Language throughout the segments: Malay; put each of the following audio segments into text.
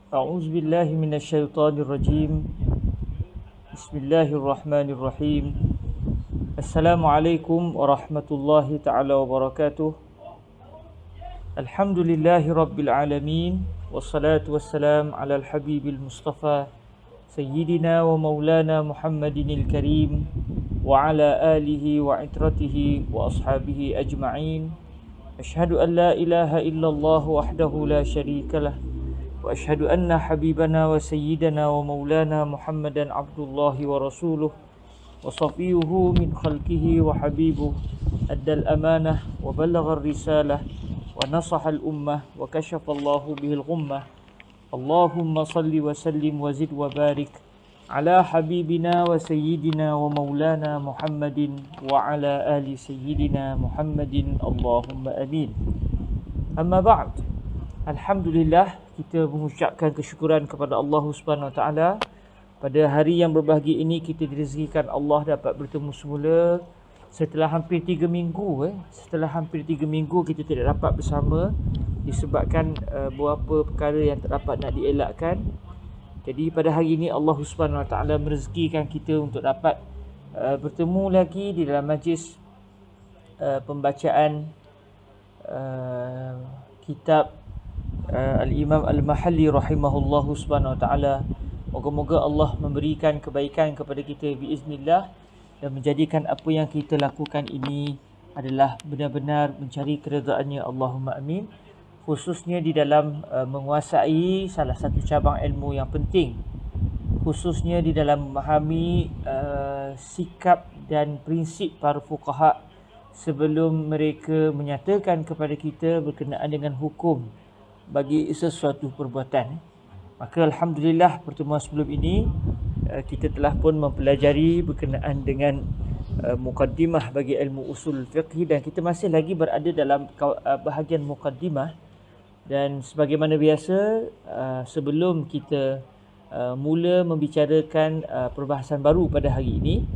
أعوذ بالله من الشيطان الرجيم. بسم الله الرحمن الرحيم. السلام عليكم ورحمة الله تعالى وبركاته. الحمد لله رب العالمين، والصلاة والسلام على الحبيب المصطفى سيدنا ومولانا محمد الكريم وعلى آله وعترته وأصحابه أجمعين. أشهد أن لا إله إلا الله وحده لا شريك له، وأشهد أن حبيبنا وسيدنا ومولانا محمدا عبد الله ورسوله وصفيه من خلقه وحبيبه، أدى الأمانة وبلغ الرسالة ونصح الأمة وكشف الله به الغمة. اللهم صل وسلم وزد وبارك على حبيبنا وسيدنا ومولانا محمد وعلى آل سيدنا محمد، اللهم آمين. أما بعد، Alhamdulillah, kita mengucapkan kesyukuran kepada Allah Subhanahu Wa Taala. Pada hari yang berbahagia ini, kita direzekikan Allah dapat bertemu semula setelah hampir 3 minggu. Setelah hampir 3 minggu kita tidak dapat bersama disebabkan beberapa perkara yang tak dapat nak dielakkan. Jadi pada hari ini Allah Subhanahu Wa Taala merezekikan kita untuk dapat bertemu lagi di dalam majlis pembacaan kitab Al-Imam Al-Mahalli rahimahullahu subhanahu wa ta'ala. Moga-moga Allah memberikan kebaikan kepada kita biiznillah dan menjadikan apa yang kita lakukan ini adalah benar-benar mencari keredaannya, Allahumma amin. Khususnya di dalam menguasai salah satu cabang ilmu yang penting, khususnya di dalam memahami sikap dan prinsip para fuqaha sebelum mereka menyatakan kepada kita berkenaan dengan hukum bagi sesuatu perbuatan. Maka alhamdulillah, pertemuan sebelum ini kita telah pun mempelajari berkenaan dengan muqaddimah bagi ilmu usul fiqh, dan kita masih lagi berada dalam bahagian muqaddimah. Dan sebagaimana biasa, sebelum kita mula membicarakan perbahasan baru pada hari ini,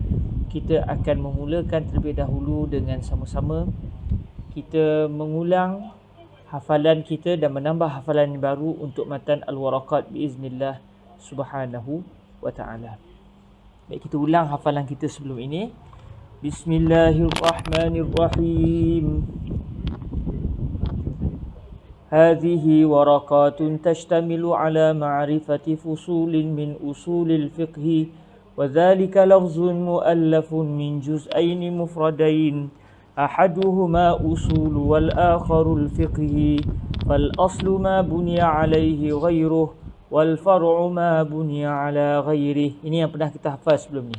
kita akan memulakan terlebih dahulu dengan sama-sama kita mengulang hafalan kita dan menambah hafalan baru untuk matan Al-Waraqat biiznillah subhanahu wa ta'ala. Baik, kita ulang hafalan kita sebelum ini. Bismillahirrahmanirrahim. Hadhihi waraqatun tashtamilu ala ma'rifati fusulin min usulil fiqhi, wa dhalika lafzun mu'allafun min juz'aini mufradain, أحدهما أصول والآخر الفقه، فالأصل ما بني عليه غيره والفرع ما بني على غيره. Ini yang pernah kita hafaz sebelum ni.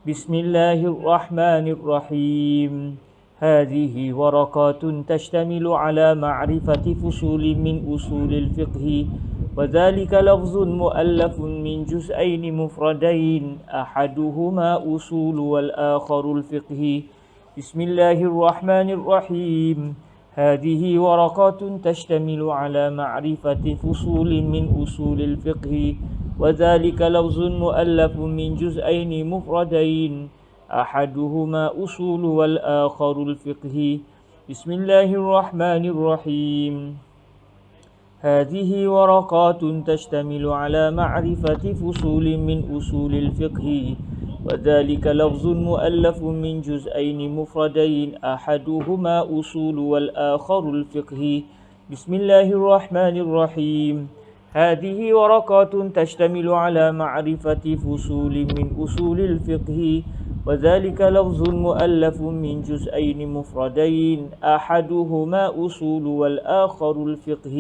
Bismillahirrahmanirrahim. هذه ورقات تشتمل على معرفة فصول من أصول الفقه، وذلك لفظ مؤلف من جزئين مفردين، أحدهما أصول والآخر الفقه. بسم الله الرحمن الرحيم. هذه ورقات تشتمل على معرفة فصول من أصول الفقه، وذلك لفظ مؤلف من جزئين مفردين، أحدهما أصول والآخر الفقه. بسم الله الرحمن الرحيم. هذه ورقات تشتمل على معرفة فصول من أصول الفقه، وذلك لفظ مؤلف من جزئين مفردين، أحدهما أصول والآخر الفقه. بسم الله الرحمن الرحيم. هذه ورقات تشتمل على معرفة فصول من أصول الفقه، وذلك لفظ مؤلف من جزئين مفردين، أحدهما أصول والآخر الفقه.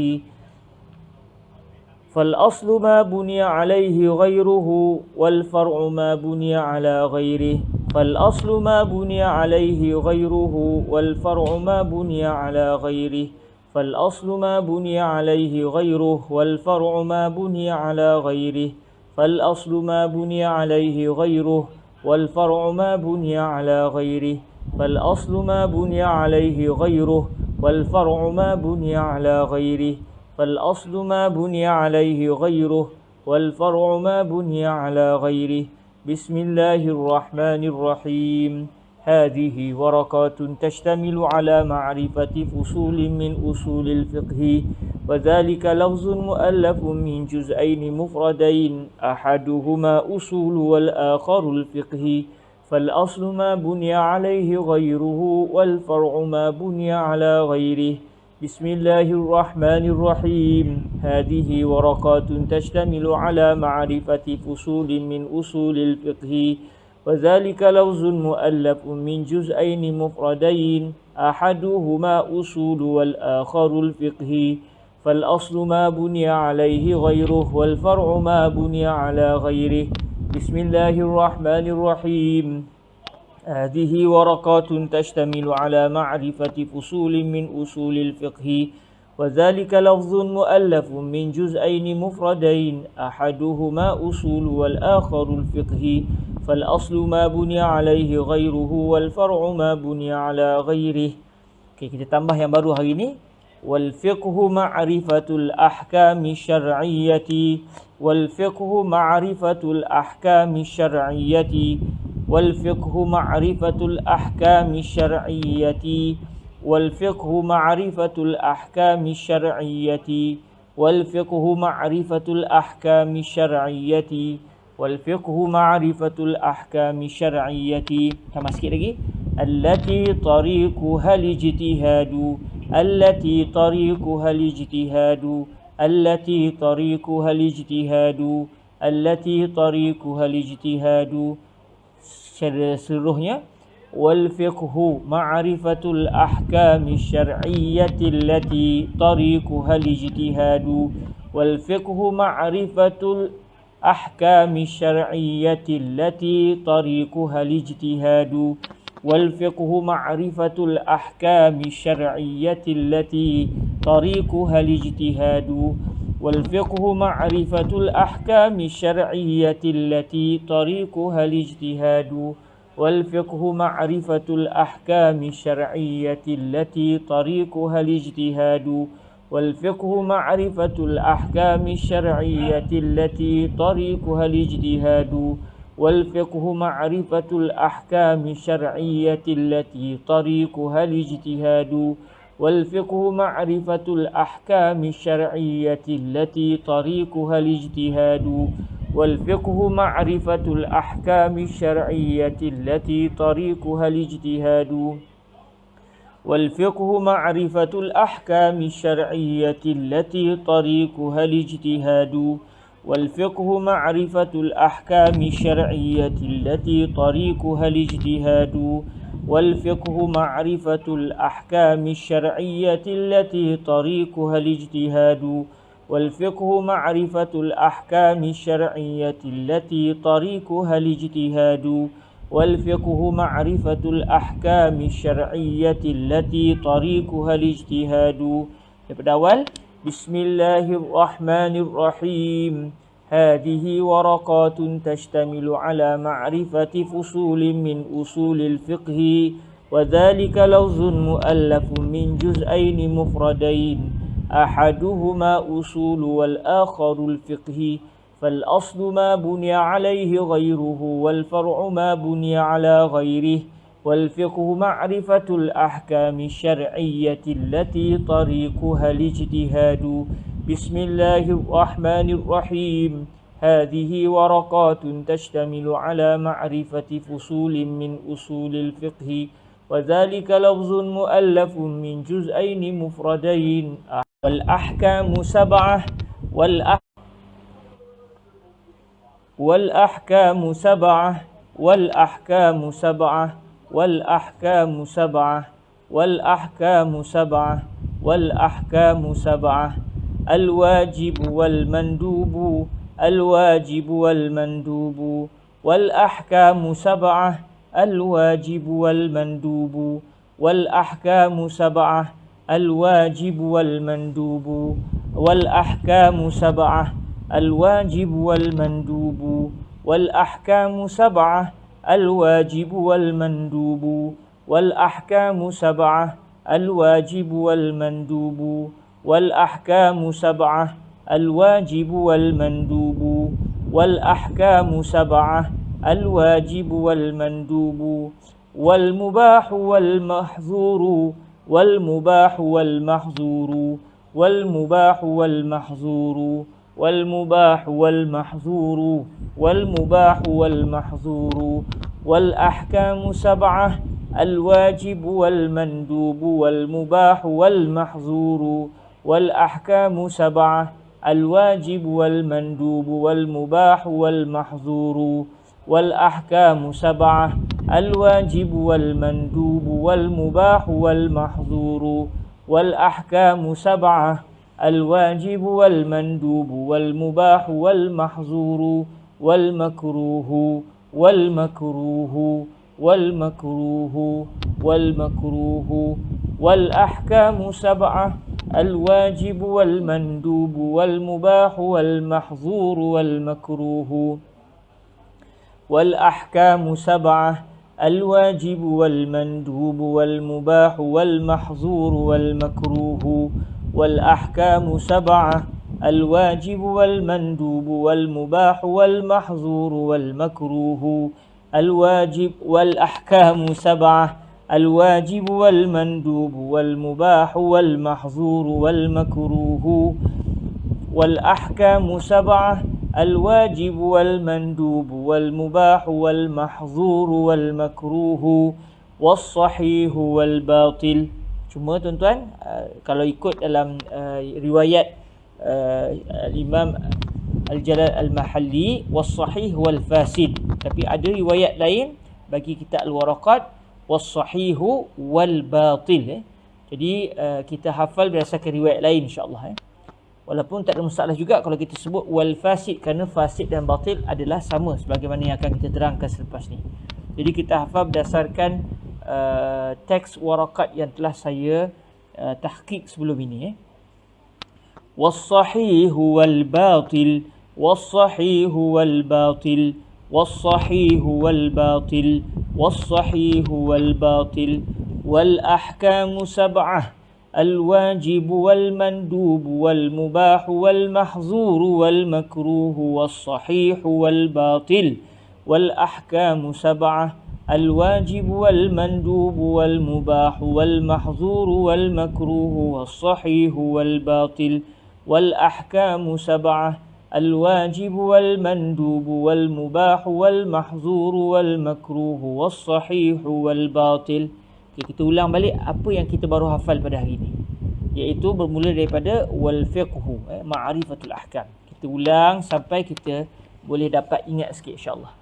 فالأصل ما بني عليه غيره والفرع ما بني على غيره. فالأصل ما بني عليه غيره والفرع ما بني على غيره. فالأصل ما بني عليه غيره والفرع ما بني على غيره. فالأصل ما بني عليه غيره والفرع ما بني على غيره. فالأصل ما بني عليه غيره والفرع ما بني على غيره. فالأصل ما بني عليه غيره والفرع ما بني على غيره. بسم الله الرحمن الرحيم. هذه ورقات تشتمل على معرفة فصول من أصول الفقه، وذلك لفظ مؤلف من جزئين مفردين أحدهما أصول والآخر الفقه فالأصل ما بني عليه غيره والفرع ما بني على غيره. بسم الله الرحمن الرحيم. هذه ورقات تشتمل على معرفة فصول من أصول الفقه وذلك لفظ مؤلف من جزئين مفردين أحدهما أصول والآخر الفقه فالأصل ما بني عليه غيره والفرع ما بني على غيره. بسم الله الرحمن الرحيم. هذه ورقات تشتمل على معرفة فصول من أصول الفقه وذلك لفظ مؤلف من جزئين مفردين أحدهما أصول والآخر الفقه فالأصل ما بني عليه غيره والفرع ما بني على غيره. Okay, kita tambah yang baru hari ini. والفقه معرفة الأحكام الشرعية والفقه معرفة الأحكام الشرعية والفقه معرفة الأحكام الشرعية والفقه معرفة الأحكام الشرعية والفقه معرفة الأحكام الشرعية والفقه معرفة الأحكام الشرعية. Tambah sikit lagi. التي طريقها الاجتهاد التي طريقها الاجتهاد التي طريقها الاجتهاد التي طريقها الاجتهاد. Seluruhnya والفقه معرفة الأحكام الشرعية التي طريقها الاجتهاد والفقه معرفة الأحكام الشرعية التي طريقها الاجتهاد والفقه معرفة الأحكام الشرعية التي طريقها الاجتهاد والفقه معرفة الأحكام الشرعية التي طريقها الاجتهاد والفقه معرفة الأحكام الشرعية التي طريقها الاجتهاد والفقه معرفة الأحكام الشرعية التي طريقها الاجتهاد والفقه معرفة الأحكام الشرعية التي طريقها الاجتهاد والفقه معرفة الأحكام الشرعية التي طريقها الاجتهاد والفقه معرفة الأحكام الشرعية التي طريقها الاجتهاد والفقه معرفة الأحكام الشرعية التي طريقها الاجتهاد والفقه معرفة الأحكام الشرعية التي طريقها الاجتهاد والفقه معرفة الأحكام الشرعية التي طريقها الاجتهاد والفقه معرفة الأحكام الشرعية التي طريقها الاجتهاد والفقه معرفة الأحكام الشرعية التي طريقها الاجتهاد. Daripada awal. بسم الله الرحمن الرحيم. هذه ورقات تشتمل على معرفة فصول من أصول الفقه وذلك لفظ مؤلف من جزئين مفردين أحدهما أصول والآخر الفقه فالأصل ما بني عليه غيره والفرع ما بني على غيره والفقه معرفة الأحكام الشرعية التي طريقها الاجتهاد. بسم الله الرحمن الرحيم. هذه ورقات تشتمل على معرفة فصول من أصول الفقه وذلك لفظ مؤلف من جزئين مفردين والأحكام سبعة والأحكام سبعة والأحكام سبعة والأحكام سبعة والأحكام سبعة والأحكام سبعة الواجب والمندوب الواجب والمندوب والأحكام سبعة الواجب والمندوب والأحكام سبعة الواجب والمندوب والأحكام سبعة الواجب والمندوب والأحكام سبعة الواجب والمندوب والأحكام سبعة الواجب والمندوب والأحكام سبعة الواجب والمندوب والأحكام سبعة الواجب والمندوب والمباح والمحظور والمباح والمحظور والمباح والمحظور والمباح والمحظور والمباح والمحظور والأحكام سبعة الواجب والمندوب والمباح والمحظور والأحكام سبعة الواجب والمندوب والمباح والمحظور والأحكام سبعة الواجب والمندوب والمباح والمحظور والأحكام سبعة الواجب والمندوب والمباح والمحظور والمكروه والمكروه والمكروه والمكروه والأحكام سبعة الواجب والمندوب والمباح والمحظور والمكروه والأحكام سبعة الواجب والمندوب والمباح والمحظور والمكروه والأحكام سبعة الواجب والمندوب والمباح والمحظور والمكروه الواجب والأحكام سبعة الواجب والمندوب والمباح والمحظور والمكروه والأحكام سبعة الواجب والمندوب والمباح والمحظور والمكروه والصحيح والباطل. Cuma tuan-tuan, kalau ikut dalam riwayat Imam Al-Jalal Al-Mahalli, was-sahih wal-fasid. Tapi ada riwayat lain bagi kitab Al-Waraqat, was-sahihu wal-batil. Jadi kita hafal berdasarkan riwayat lain insya-Allah. Walaupun tak ada masalah juga kalau kita sebut wal-fasid, kerana fasid dan batil adalah sama sebagaimana yang akan kita terangkan selepas ni. Jadi kita hafal berdasarkan teks Waraqat yang telah saya tahqiq sebelum ini. Was-sahihu wal-batil, was-sahihu wal-batil, was-sahihu wal-batil, was-sahihu wal-batil, wal-ahkamu sab'ah الواجب والمندوب والمباح والمحظور والمكروه والصحيح والباطل والأحكام سبعة الواجب والمندوب والمباح والمحظور والمكروه والصحيح والباطل والأحكام سبعة الواجب والمندوب والمباح والمحظور والمكروه والصحيح والباطل. Okay, kita ulang balik apa yang kita baru hafal pada hari ini, iaitu bermula daripada wal fiqhu, ma'rifatul ahkam. Kita ulang sampai kita boleh dapat ingat sikit insya-Allah.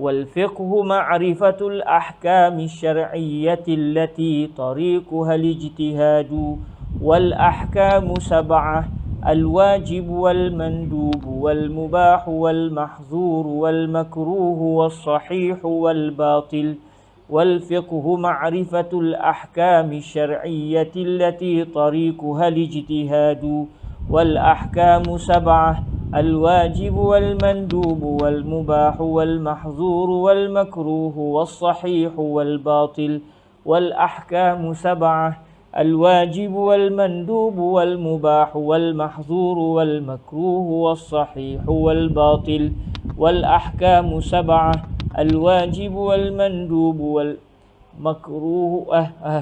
Wal fiqhu ma'rifatul ahkam syar'iyyati allati tariquha al-ijtihadu wal ahkamu sab'ah al-wajib wal mandub wal mubah wal mahzur wal makruh was sahih wal batil. والفقه معرفة الأحكام الشرعية التي طريقها الاجتهاد والأحكام سبعة الواجب والمندوب والمباح والمحظور والمكروه والصحيح والباطل والأحكام سبعة الواجب والمندوب والمباح والمحظور والمكروه والصحيح والباطل والأحكام سبعة الواجب والمندوب والمكروه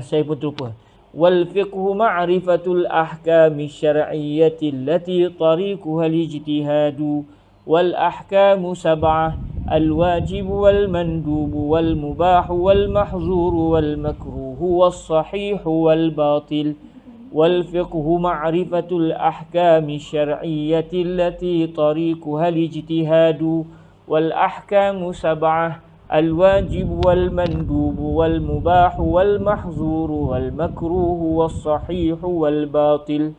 saya pun terlupa. والفقه معرفة الأحكام الشرعية التي طريقها الاجتهاد والأحكام سبعة الواجب والمندوب والمباح والمحظور والمكروه والصحيح والباطل والفقه معرفة الأحكام الشرعية التي طريقها الاجتهاد والأحكام سبعة الواجب والمندوب والمباح والمحظور والمكروه والصحيح والباطل.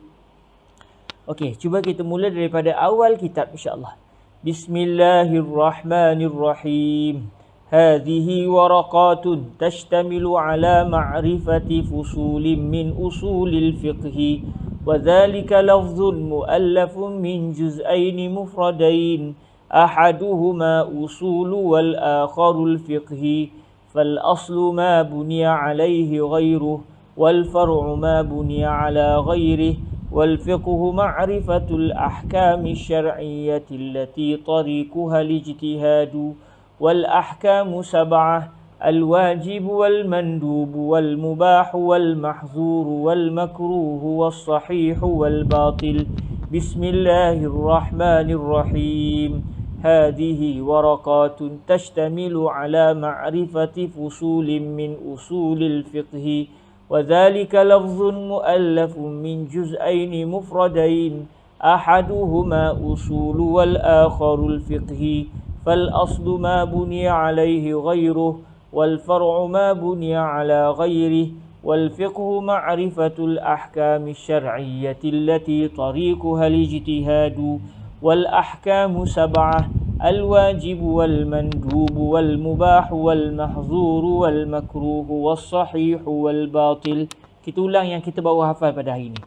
Okey, cuba kita mula daripada awal kitab insya-Allah. Bismillahirrahmanirrahim. Hadhihi waraqatun tashtamilu ala ma'rifati fusulin min usulil fiqh wa dhalika lafdhun mu'allafun min juz'ain mufradain أحدهما أصول والآخر الفقه فالأصل ما بني عليه غيره والفرع ما بني على غيره والفقه معرفة الأحكام الشرعية التي طريقها الاجتهاد والأحكام سبعة الواجب والمندوب والمباح والمحظور والمكروه والصحيح والباطل. بسم الله الرحمن الرحيم. هذه ورقات تشتمل على معرفة فصول من أصول الفقه، وذلك لفظ مؤلف من جزئين مفردين، أحدهما أصول والآخر الفقه، فالأصل ما بني عليه غيره، والفرع ما بني على غيره، والفقه معرفة الأحكام الشرعية التي طريقها الاجتهاد. والأحكام سبعة: الواجب والمندوب والمباح والمحظور والمكروه والصحيح والباطل. Kita ulang yang kita baru hafal pada hari ini.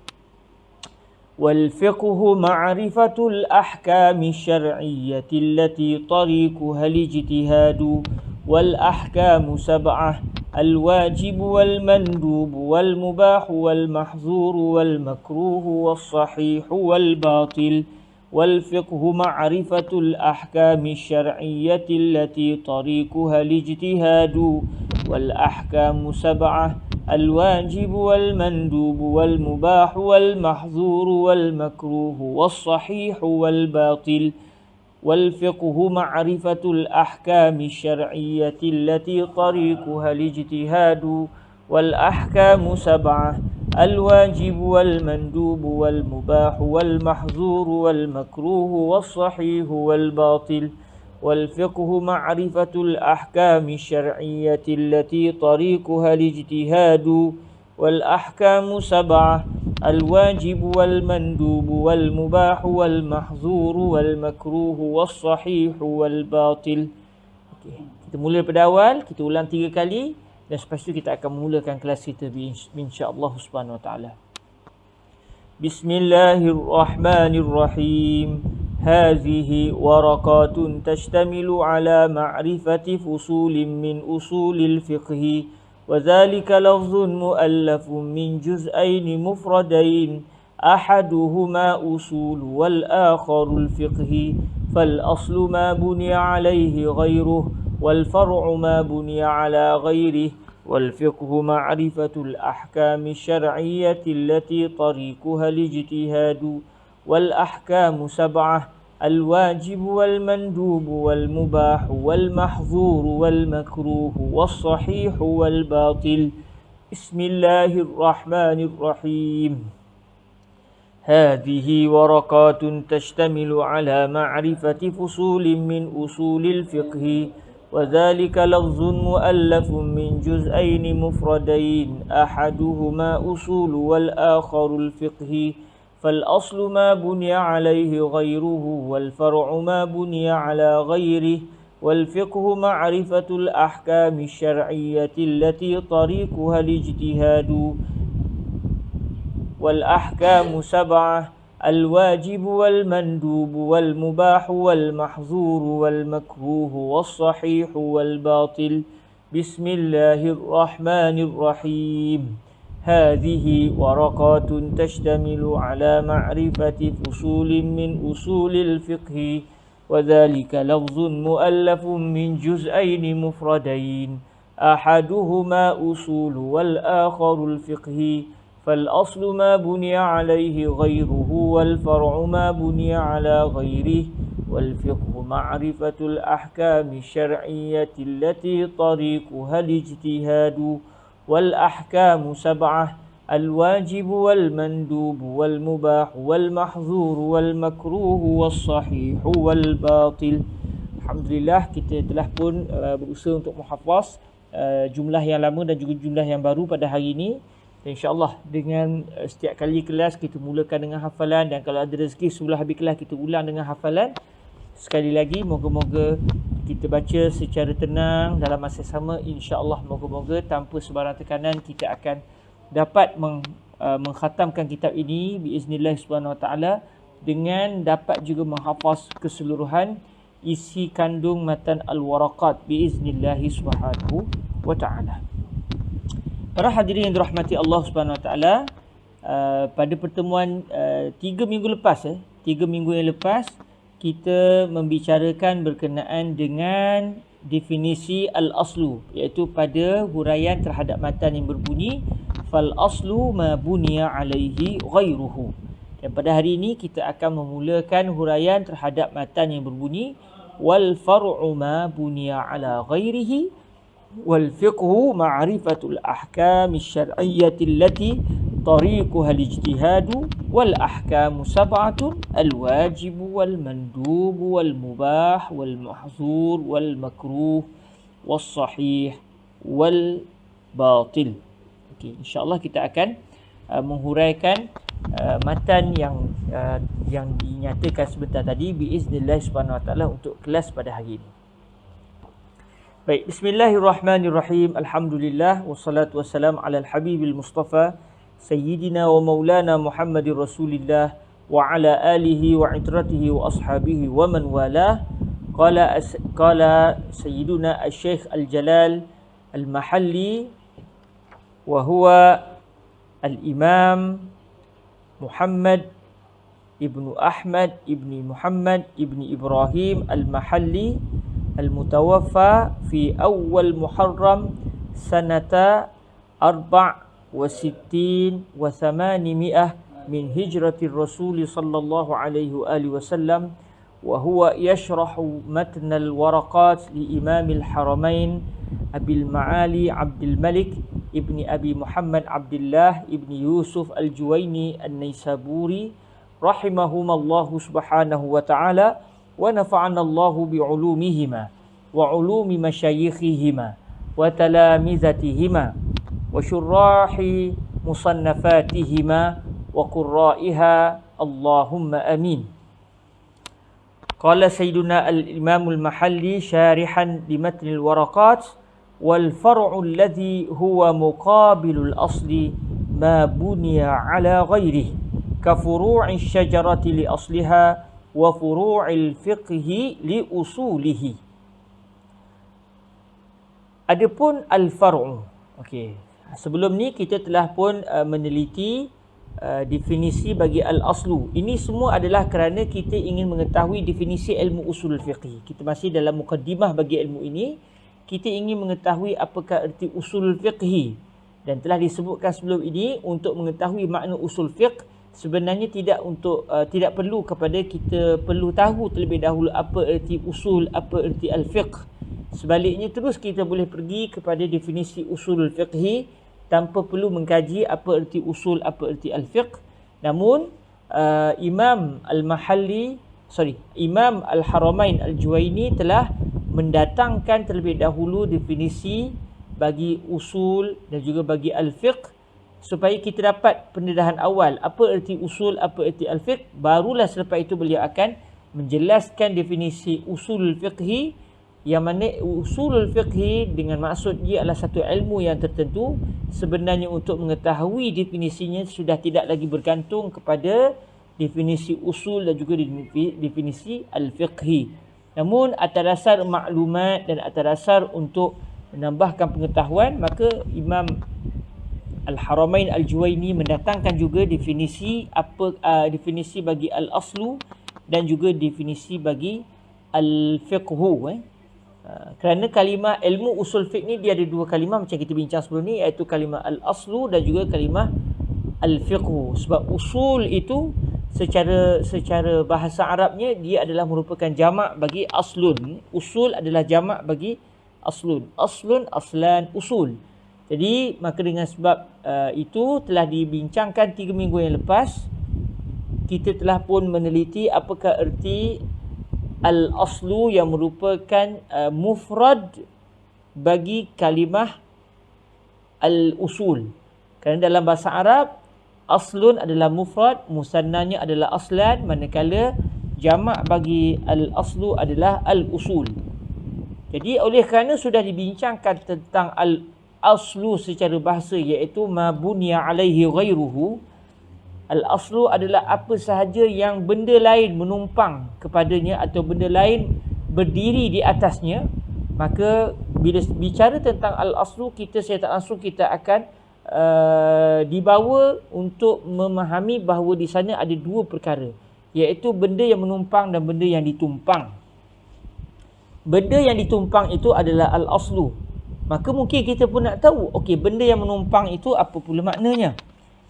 والفقه معرفة الأحكام الشرعية التي طريقها الاجتهاد. والأحكام سبعة: الواجب والمندوب والمباح والمحظور والمكروه والصحيح والباطل. والفقه معرفة الأحكام الشرعية التي طريقها الاجتهاد. والأحكام سبعة: الواجب والمندوب والمباح والمحظور والمكروه والصحيح والباطل. والفقه معرفة الأحكام الشرعية التي طريقها الاجتهاد. والأحكام سبعة: الواجب والمندوب والمباح والمحظور والمكروه والصحيح والباطل. والفقه معرفة الأحكام الشرعية التي طريقها الاجتهاد. والأحكام سبعة: الواجب والمندوب والمباح والمحظور والمكروه والصحيح والباطل. Okay. Kita mula pada awal, kita ulang 3 kali dan selepas itu kita akan memulakan kelas kita insya-Allah subhanahu wa ta'ala. Bismillahirrahmanirrahim. هذه ورقات تشتمل على معرفة فصول من أصول الفقه، وذلك لفظ مؤلف من جزئين مفردين، أحدهما أصول والآخر الفقه، فالأصل ما بني عليه غيره، والفرع ما بني على غيره. والفقه معرفة الأحكام الشرعية التي طريقها الاجتهاد. والأحكام سبعة: الواجب والمندوب والمباح والمحظور والمكروه والصحيح والباطل. بسم الله الرحمن الرحيم. هذه ورقات تشتمل على معرفة فصول من أصول الفقه، وذلك لفظ مؤلف من جزئين مفردين، أحدهما أصول والآخر الفقه، فالأصل ما بني عليه غيره، والفرع ما بني على غيره. والفقه معرفة الأحكام الشرعية التي طريقها الاجتهاد. والأحكام سبعة: الواجب والمندوب والمباح والمحظور والمكروه والصحيح والباطل. بسم الله الرحمن الرحيم. هذه ورقات تشتمل على معرفة فصول من أصول الفقه، وذلك لفظ مؤلف من جزئين مفردين، أحدهما أصول والآخر الفقه، فالأصل ما بني عليه غيره، والفرع ما بني على غيره. والفقه معرفة الأحكام الشرعية التي طريقها الاجتهاد. والأحكام سبعة: الواجب والمندوب والمباح والمحظور والمكروه والصحيح والباطل. Alhamdulillah, kita telah pun berusaha untuk menghafaz jumlah yang lama dan juga jumlah yang baru pada hari ini. Dan insya-Allah dengan setiap kali kelas kita mulakan dengan hafalan, dan kalau ada rezeki sebelum habis kelas kita ulang dengan hafalan. Sekali lagi, moga-moga kita baca secara tenang dalam masa sama, insya-Allah moga-moga tanpa sebarang tekanan kita akan dapat mengkhatamkan kitab ini biiznillah subhanahu wa taala, dengan dapat juga menghafaz keseluruhan isi kandung matan al-waraqat biiznillah subhanahu wa taala. Para hadirin yang dirahmati Allah subhanahu wa taala, pada pertemuan 3 minggu lepas 3 minggu yang lepas kita membicarakan berkenaan dengan definisi al-aslu, iaitu pada huraian terhadap matan yang berbunyi fal aslu ma buniya alaihi ghairuhu. Dan pada hari ini kita akan memulakan huraian terhadap matan yang berbunyi wal far'u ma buniya ala ghairihi wal fiqhu ma'rifatul ahkam asy-syar'iyyah allati tariquha al-ijtihadu wal ahkamu sab'atun al-wajib wal mandub wal mubah wal mahzur wal makruh was sahih wal batil. Okey, insya-Allah kita akan menghuraikan matan yang dinyatakan sebentar tadi biiznillah subhanahu wa taala untuk kelas pada hari ini. Baik, bismillahirrahmanirrahim. Alhamdulillah wassalatu wassalamu ala al-habibil mustafa sayyidina wa maulana Muhammadir Rasulillah wa ala alihi wa itratihi wa ashabihi wa man walah. Qala sayyiduna al-syekh al-jalal al-mahalli wa huwa al-imam Muhammad ibnu Ahmad ibni Muhammad ibni Ibrahim al-Mahalli al-mutawaffa fi awal Muharram sanata 64 wa 800 min hijratir Rasul sallallahu alaihi wa alihi wasallam wa huwa yashrahu matn al-waraqat li Imam al-Haramain Abil Ma'ali Abdul Malik ibni Abi Muhammad Abdullah ibni Yusuf al-Juwaini an-Naisaburi rahimahumallahu subhanahu wa ta'ala wa nafa'ana Allahu bi'ulumihima wa ulumi masyayikhihima wa talamizatihima wa syurrahi musannafatihima wa qurra'iha Allahumma amin. Qala sayyiduna al-imam al-mahalli syarihan li matn al-waraqat wal far'u alladhi huwa muqabilul asli ma buniya ala ghairihi ka furu'i syajarati li asliha wa furu'il fiqhi li usulihi. Adapun al-far'u, okey, sebelum ni kita telah pun meneliti definisi bagi al-aslu. Ini semua adalah kerana kita ingin mengetahui definisi ilmu usul fiqh. Kita masih dalam mukaddimah bagi ilmu ini. Kita ingin mengetahui apakah erti usul fiqh. Dan telah disebutkan sebelum ini, untuk mengetahui makna usul fiqh sebenarnya tidak perlu kepada kita perlu tahu terlebih dahulu apa erti usul, apa erti al-fiqh. Sebaliknya terus kita boleh pergi kepada definisi usul fiqh tanpa perlu mengkaji apa erti usul, apa erti al-fiqh. Namun Imam al-Haramain al-Juwaini telah mendatangkan terlebih dahulu definisi bagi usul dan juga bagi al-fiqh supaya kita dapat pendedahan awal apa erti usul, apa erti al-fiqh. Barulah selepas itu beliau akan menjelaskan definisi usul fiqh, yang mana usul fiqh dengan maksud dia adalah satu ilmu yang tertentu. Sebenarnya untuk mengetahui definisinya sudah tidak lagi bergantung kepada definisi usul dan juga definisi al-fiqh. Namun atas dasar maklumat dan atas dasar untuk menambahkan pengetahuan, maka Imam Al-Haramain Al-Juwaini mendatangkan juga definisi definisi bagi al-aslu dan juga definisi bagi al-fiqhu. Kerana kalimah ilmu usul fiqh ni dia ada dua kalimah macam kita bincang sebelum ni, iaitu kalimah al-aslu dan juga kalimah al-fiqhu. Sebab usul itu secara bahasa Arabnya dia adalah merupakan jamak bagi aslun. Usul adalah jamak bagi aslun. Aslun, aslan, usul. Jadi maka dengan sebab itu telah dibincangkan 3 minggu yang lepas, kita telah pun meneliti apakah erti al-aslu yang merupakan mufrad bagi kalimah al-usul. Kerana dalam bahasa Arab aslun adalah mufrad, musannanya adalah aslan, manakala jamak bagi al-aslu adalah al-usul. Jadi oleh kerana sudah dibincangkan tentang al-aslu secara bahasa, iaitu ma bunya alaihi ghairuhu. Al-aslu adalah apa sahaja yang benda lain menumpang kepadanya atau benda lain berdiri di atasnya. Maka bila bicara tentang al-aslu, secara tak langsung kita akan dibawa untuk memahami bahawa di sana ada dua perkara, iaitu benda yang menumpang dan benda yang ditumpang. benda yang ditumpang itu adalah al-aslu. Maka mungkin kita pun nak tahu, okey, benda yang menumpang itu apa pula maknanya?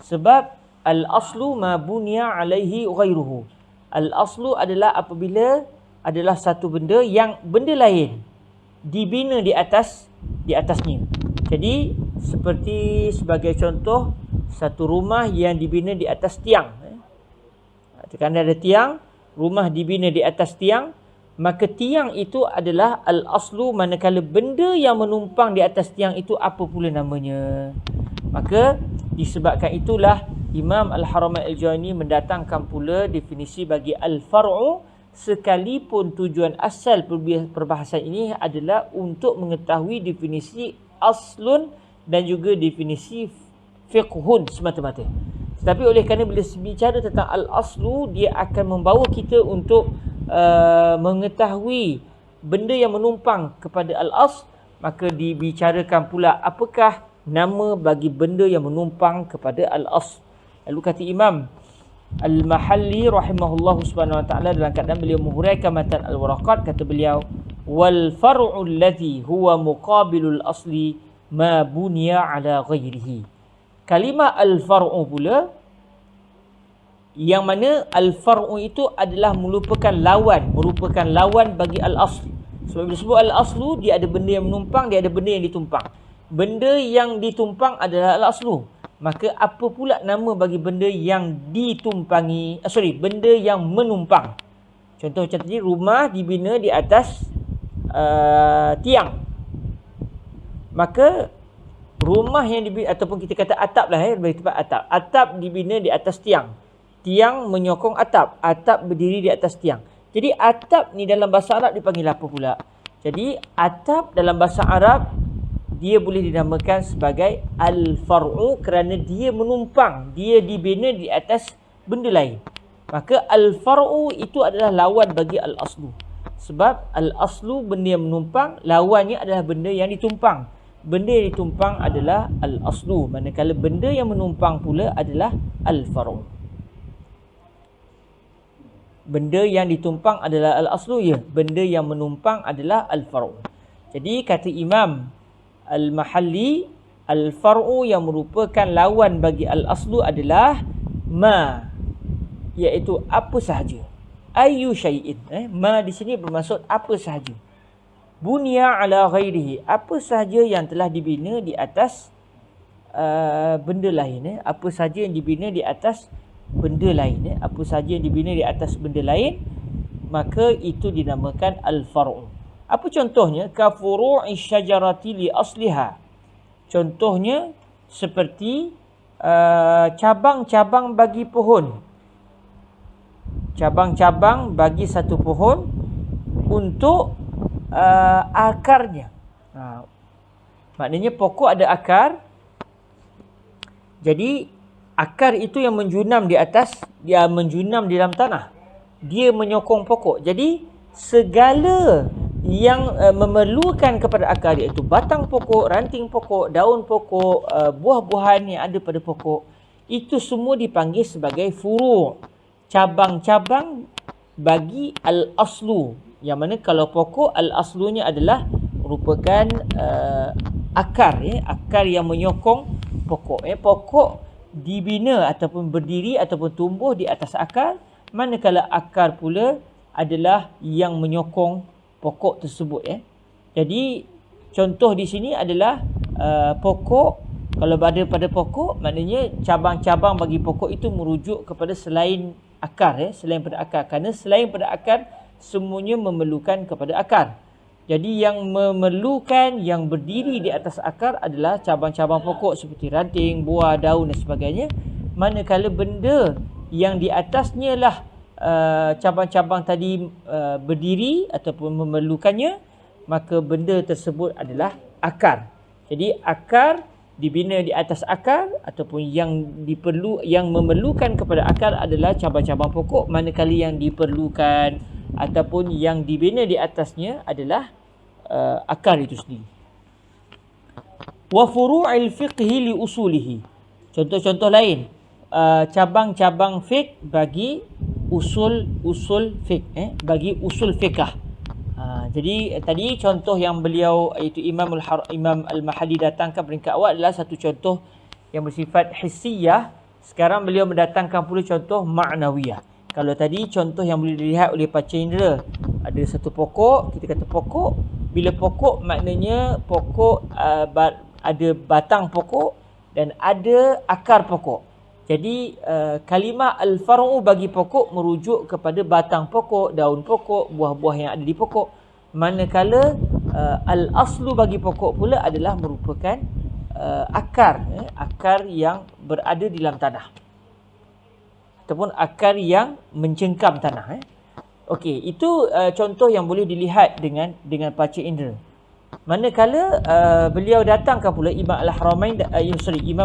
Sebab al-aslu ma bunya alaihi ghairuhu. Al-aslu adalah apabila adalah satu benda yang benda lain dibina di atasnya. Jadi seperti sebagai contoh, satu rumah yang dibina di atas tiang. Kerana ada tiang, rumah dibina di atas tiang, maka tiang itu adalah al-aslu, manakala benda yang menumpang di atas tiang itu apa pula namanya. Maka disebabkan itulah Imam Al-Haramain Al-Juwayni mendatangkan pula definisi bagi al-far'u, sekalipun tujuan asal perbahasan ini adalah untuk mengetahui definisi aslun dan juga definisi fiqhun semata-mata. Tetapi oleh kerana bila bicara tentang al-aslu, dia akan membawa kita untuk mengetahui benda yang menumpang kepada al-asl, maka dibicarakan pula apakah nama bagi benda yang menumpang kepada al-asl. Lalu kata Imam Al-Mahalli rahimahullahu subhanahu wa ta'ala, dalam keadaan beliau menghuraikan matan al-waraqat, kata beliau, wal far'u alladhi huwa muqabilul asli ma bunya ala ghairihi. Kalimah al-far'u pula, yang mana al-far'u itu adalah merupakan lawan bagi al-asl. Sebab bila sebut al-aslu, dia ada benda yang menumpang, dia ada benda yang ditumpang. Benda yang ditumpang adalah al-aslu. Maka apa pula nama bagi benda yang ditumpangi, benda yang menumpang. Contoh macam tadi, rumah dibina di atas tiang. Maka rumah yang dibina, ataupun kita kata atap lah, bagi tempat atap. Atap dibina di atas tiang. Tiang menyokong atap. Atap berdiri di atas tiang. Jadi atap ni dalam bahasa Arab dipanggil apa pula? Jadi atap dalam bahasa Arab, dia boleh dinamakan sebagai al-far'u kerana dia menumpang. Dia dibina di atas benda lain. Maka al-far'u itu adalah lawan bagi al-aslu. Sebab al-aslu benda yang menumpang, lawannya adalah benda yang ditumpang. Benda yang ditumpang adalah al-aslu. Manakala benda yang menumpang pula adalah al-far'u. Benda yang ditumpang adalah al-aslu, ya. Benda yang menumpang adalah al-far'u. Jadi kata Imam Al-Mahalli, al-far'u yang merupakan lawan bagi al-aslu adalah ma, iaitu apa sahaja. Ayyu syai'in. Ma di sini bermaksud apa sahaja. Bunya ala ghairihi, apa sahaja yang telah dibina di atas benda lain. Apa sahaja yang dibina di atas benda lain, apa saja yang dibina di atas benda lain, maka itu dinamakan al-far'u. Apa contohnya? Ka furu'i syajarati li asliha. Contohnya seperti cabang-cabang bagi pohon. Cabang-cabang bagi satu pohon untuk akarnya. Maknanya pokok ada akar. Jadi akar itu yang menjunam di atas, dia menjunam di dalam tanah. Dia menyokong pokok. Jadi segala yang memerlukan kepada akar, iaitu batang pokok, ranting pokok, daun pokok, buah-buahan yang ada pada pokok, itu semua dipanggil sebagai furu', cabang-cabang bagi al-aslu. Yang mana kalau pokok, al-aslunya adalah merupakan akar, akar yang menyokong pokok. Pokok dibina ataupun berdiri ataupun tumbuh di atas akar, manakala akar pula adalah yang menyokong pokok tersebut. Jadi contoh di sini adalah pokok. Kalau ada pada pokok, maknanya cabang-cabang bagi pokok itu merujuk kepada selain akar, selain pada akar. Kerana selain pada akar, semuanya memerlukan kepada akar. Jadi yang memerlukan, yang berdiri di atas akar adalah cabang-cabang pokok seperti ranting, buah, daun dan sebagainya. Manakala benda yang di atasnya lah cabang-cabang tadi berdiri ataupun memerlukannya, maka benda tersebut adalah akar. Jadi akar dibina di atas akar, ataupun yang memerlukan kepada akar adalah cabang-cabang pokok, manakala yang diperlukan ataupun yang dibina di atasnya adalah akar itu sendiri. Wa furu'il fiqhi li usulihi. Contoh-contoh lain, cabang-cabang fiqh bagi usul fiqh, bagi usul fiqh. Jadi tadi contoh yang beliau iaitu Imam Al-Mahalli datangkan peringkat awal adalah satu contoh yang bersifat hissiyah. Sekarang beliau mendatangkan pula contoh ma'nawiyah. Kalau tadi contoh yang boleh dilihat oleh panca indera, ada satu pokok, kita kata pokok. Bila pokok maknanya pokok ada batang pokok dan ada akar pokok. Jadi kalimah al-far'u bagi pokok merujuk kepada batang pokok, daun pokok, buah-buah yang ada di pokok. Manakala al-aslu bagi pokok pula adalah merupakan akar yang berada di dalam tanah. Ataupun akar yang mencengkam tanah. Okey, itu contoh yang boleh dilihat dengan panca indera. Manakala beliau datangkan pula Imam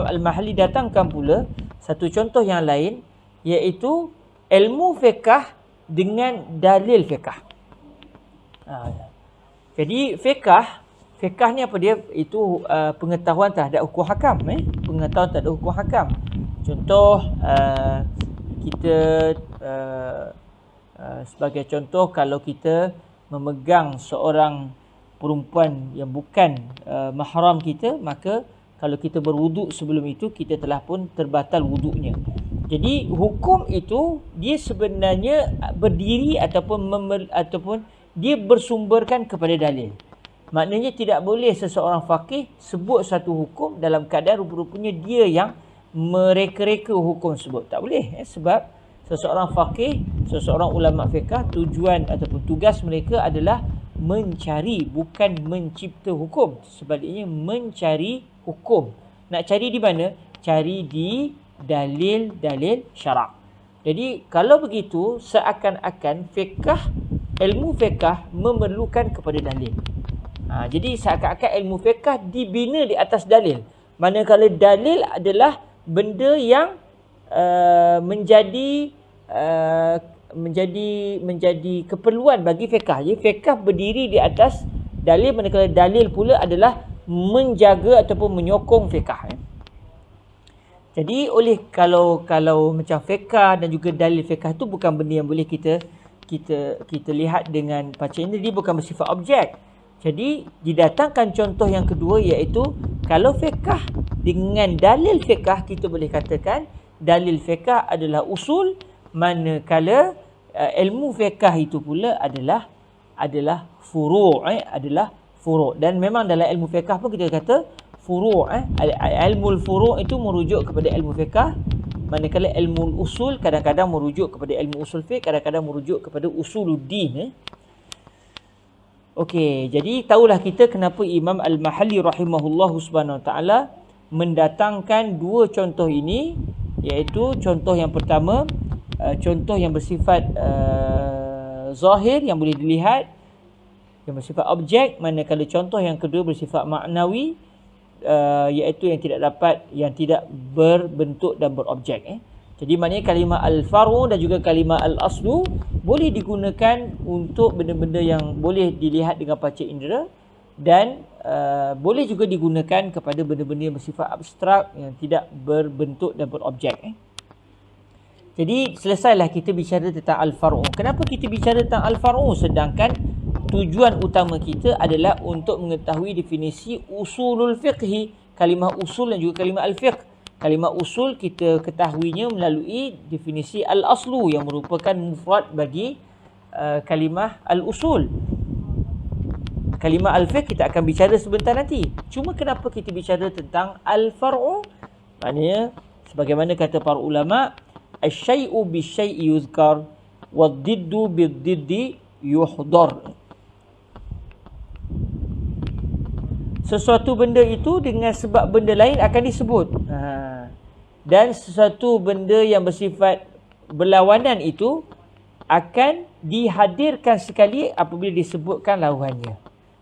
Al-Mahalli datangkan pula satu contoh yang lain, iaitu ilmu fiqh dengan dalil fiqh. Jadi fiqh ni apa dia? Itu pengetahuan terhadap hukum hakam. Pengetahuan terhadap hukum hakam. Contoh kita sebagai contoh, kalau kita memegang seorang perempuan yang bukan mahram kita, maka kalau kita berwuduk sebelum itu, kita telah pun terbatal wuduknya. Jadi hukum itu dia sebenarnya berdiri ataupun dia bersumberkan kepada dalil. Maknanya tidak boleh seseorang faqih sebut satu hukum dalam keadaan rupa-rupanya dia yang mereka-reka hukum tersebut. Tak boleh. Sebab seseorang faqih, seseorang ulama fiqh, tujuan ataupun tugas mereka adalah mencari, bukan mencipta hukum. Sebaliknya mencari hukum. Nak cari di mana? Cari di dalil-dalil syarak. Jadi kalau begitu, seakan-akan ilmu fiqh memerlukan kepada dalil. Jadi seakan-akan ilmu fiqh dibina di atas dalil. Manakala dalil adalah benda yang menjadi keperluan bagi fiqh. Jadi fiqh berdiri di atas dalil, manakala dalil pula adalah menjaga ataupun menyokong fiqh. Jadi kalau macam fiqh dan juga dalil fiqh tu bukan benda yang boleh kita lihat dengan panca indera, dia bukan bersifat objek. Jadi didatangkan contoh yang kedua, iaitu kalau fiqh dengan dalil fiqh, kita boleh katakan dalil fiqh adalah usul, manakala ilmu fiqh itu pula adalah furu', adalah furu'. Dan memang dalam ilmu fiqh pun kita kata furu', ilmu furu' itu merujuk kepada ilmu fiqh, manakala ilmu usul kadang-kadang merujuk kepada ilmu usul fiqh, kadang-kadang merujuk kepada usuluddin. Okey, jadi tahulah kita kenapa Imam Al-Mahalli rahimahullahu subhanahu wa ta'ala mendatangkan dua contoh ini, iaitu contoh yang pertama, contoh yang bersifat zahir, yang boleh dilihat, yang bersifat objek, manakala contoh yang kedua bersifat maknawi, iaitu yang tidak berbentuk dan berobjek. Jadi maknanya kalimah al-faru dan juga kalimah al-aslu boleh digunakan untuk benda-benda yang boleh dilihat dengan panca indera, dan boleh juga digunakan kepada benda-benda yang bersifat abstrak yang tidak berbentuk dan berobjek. Jadi selesailah kita bicara tentang al-faru. Kenapa kita bicara tentang al-faru sedangkan tujuan utama kita adalah untuk mengetahui definisi usulul fiqhi, kalimah usul dan juga kalimah al-fiqh. Kalimah usul kita ketahuinya melalui definisi al-aslu yang merupakan mufrad bagi kalimah al-usul. Kalimah al-fiqh kita akan bicara sebentar nanti. Cuma kenapa kita bicara tentang al-far'u? Maknanya sebagaimana kata para ulama, asy-syai'u bisyai'i yuzkar wad-diddu bid-diddi yuhdar. Sesuatu benda itu dengan sebab benda lain akan disebut. Dan sesuatu benda yang bersifat berlawanan itu akan dihadirkan sekali apabila disebutkan lawannya.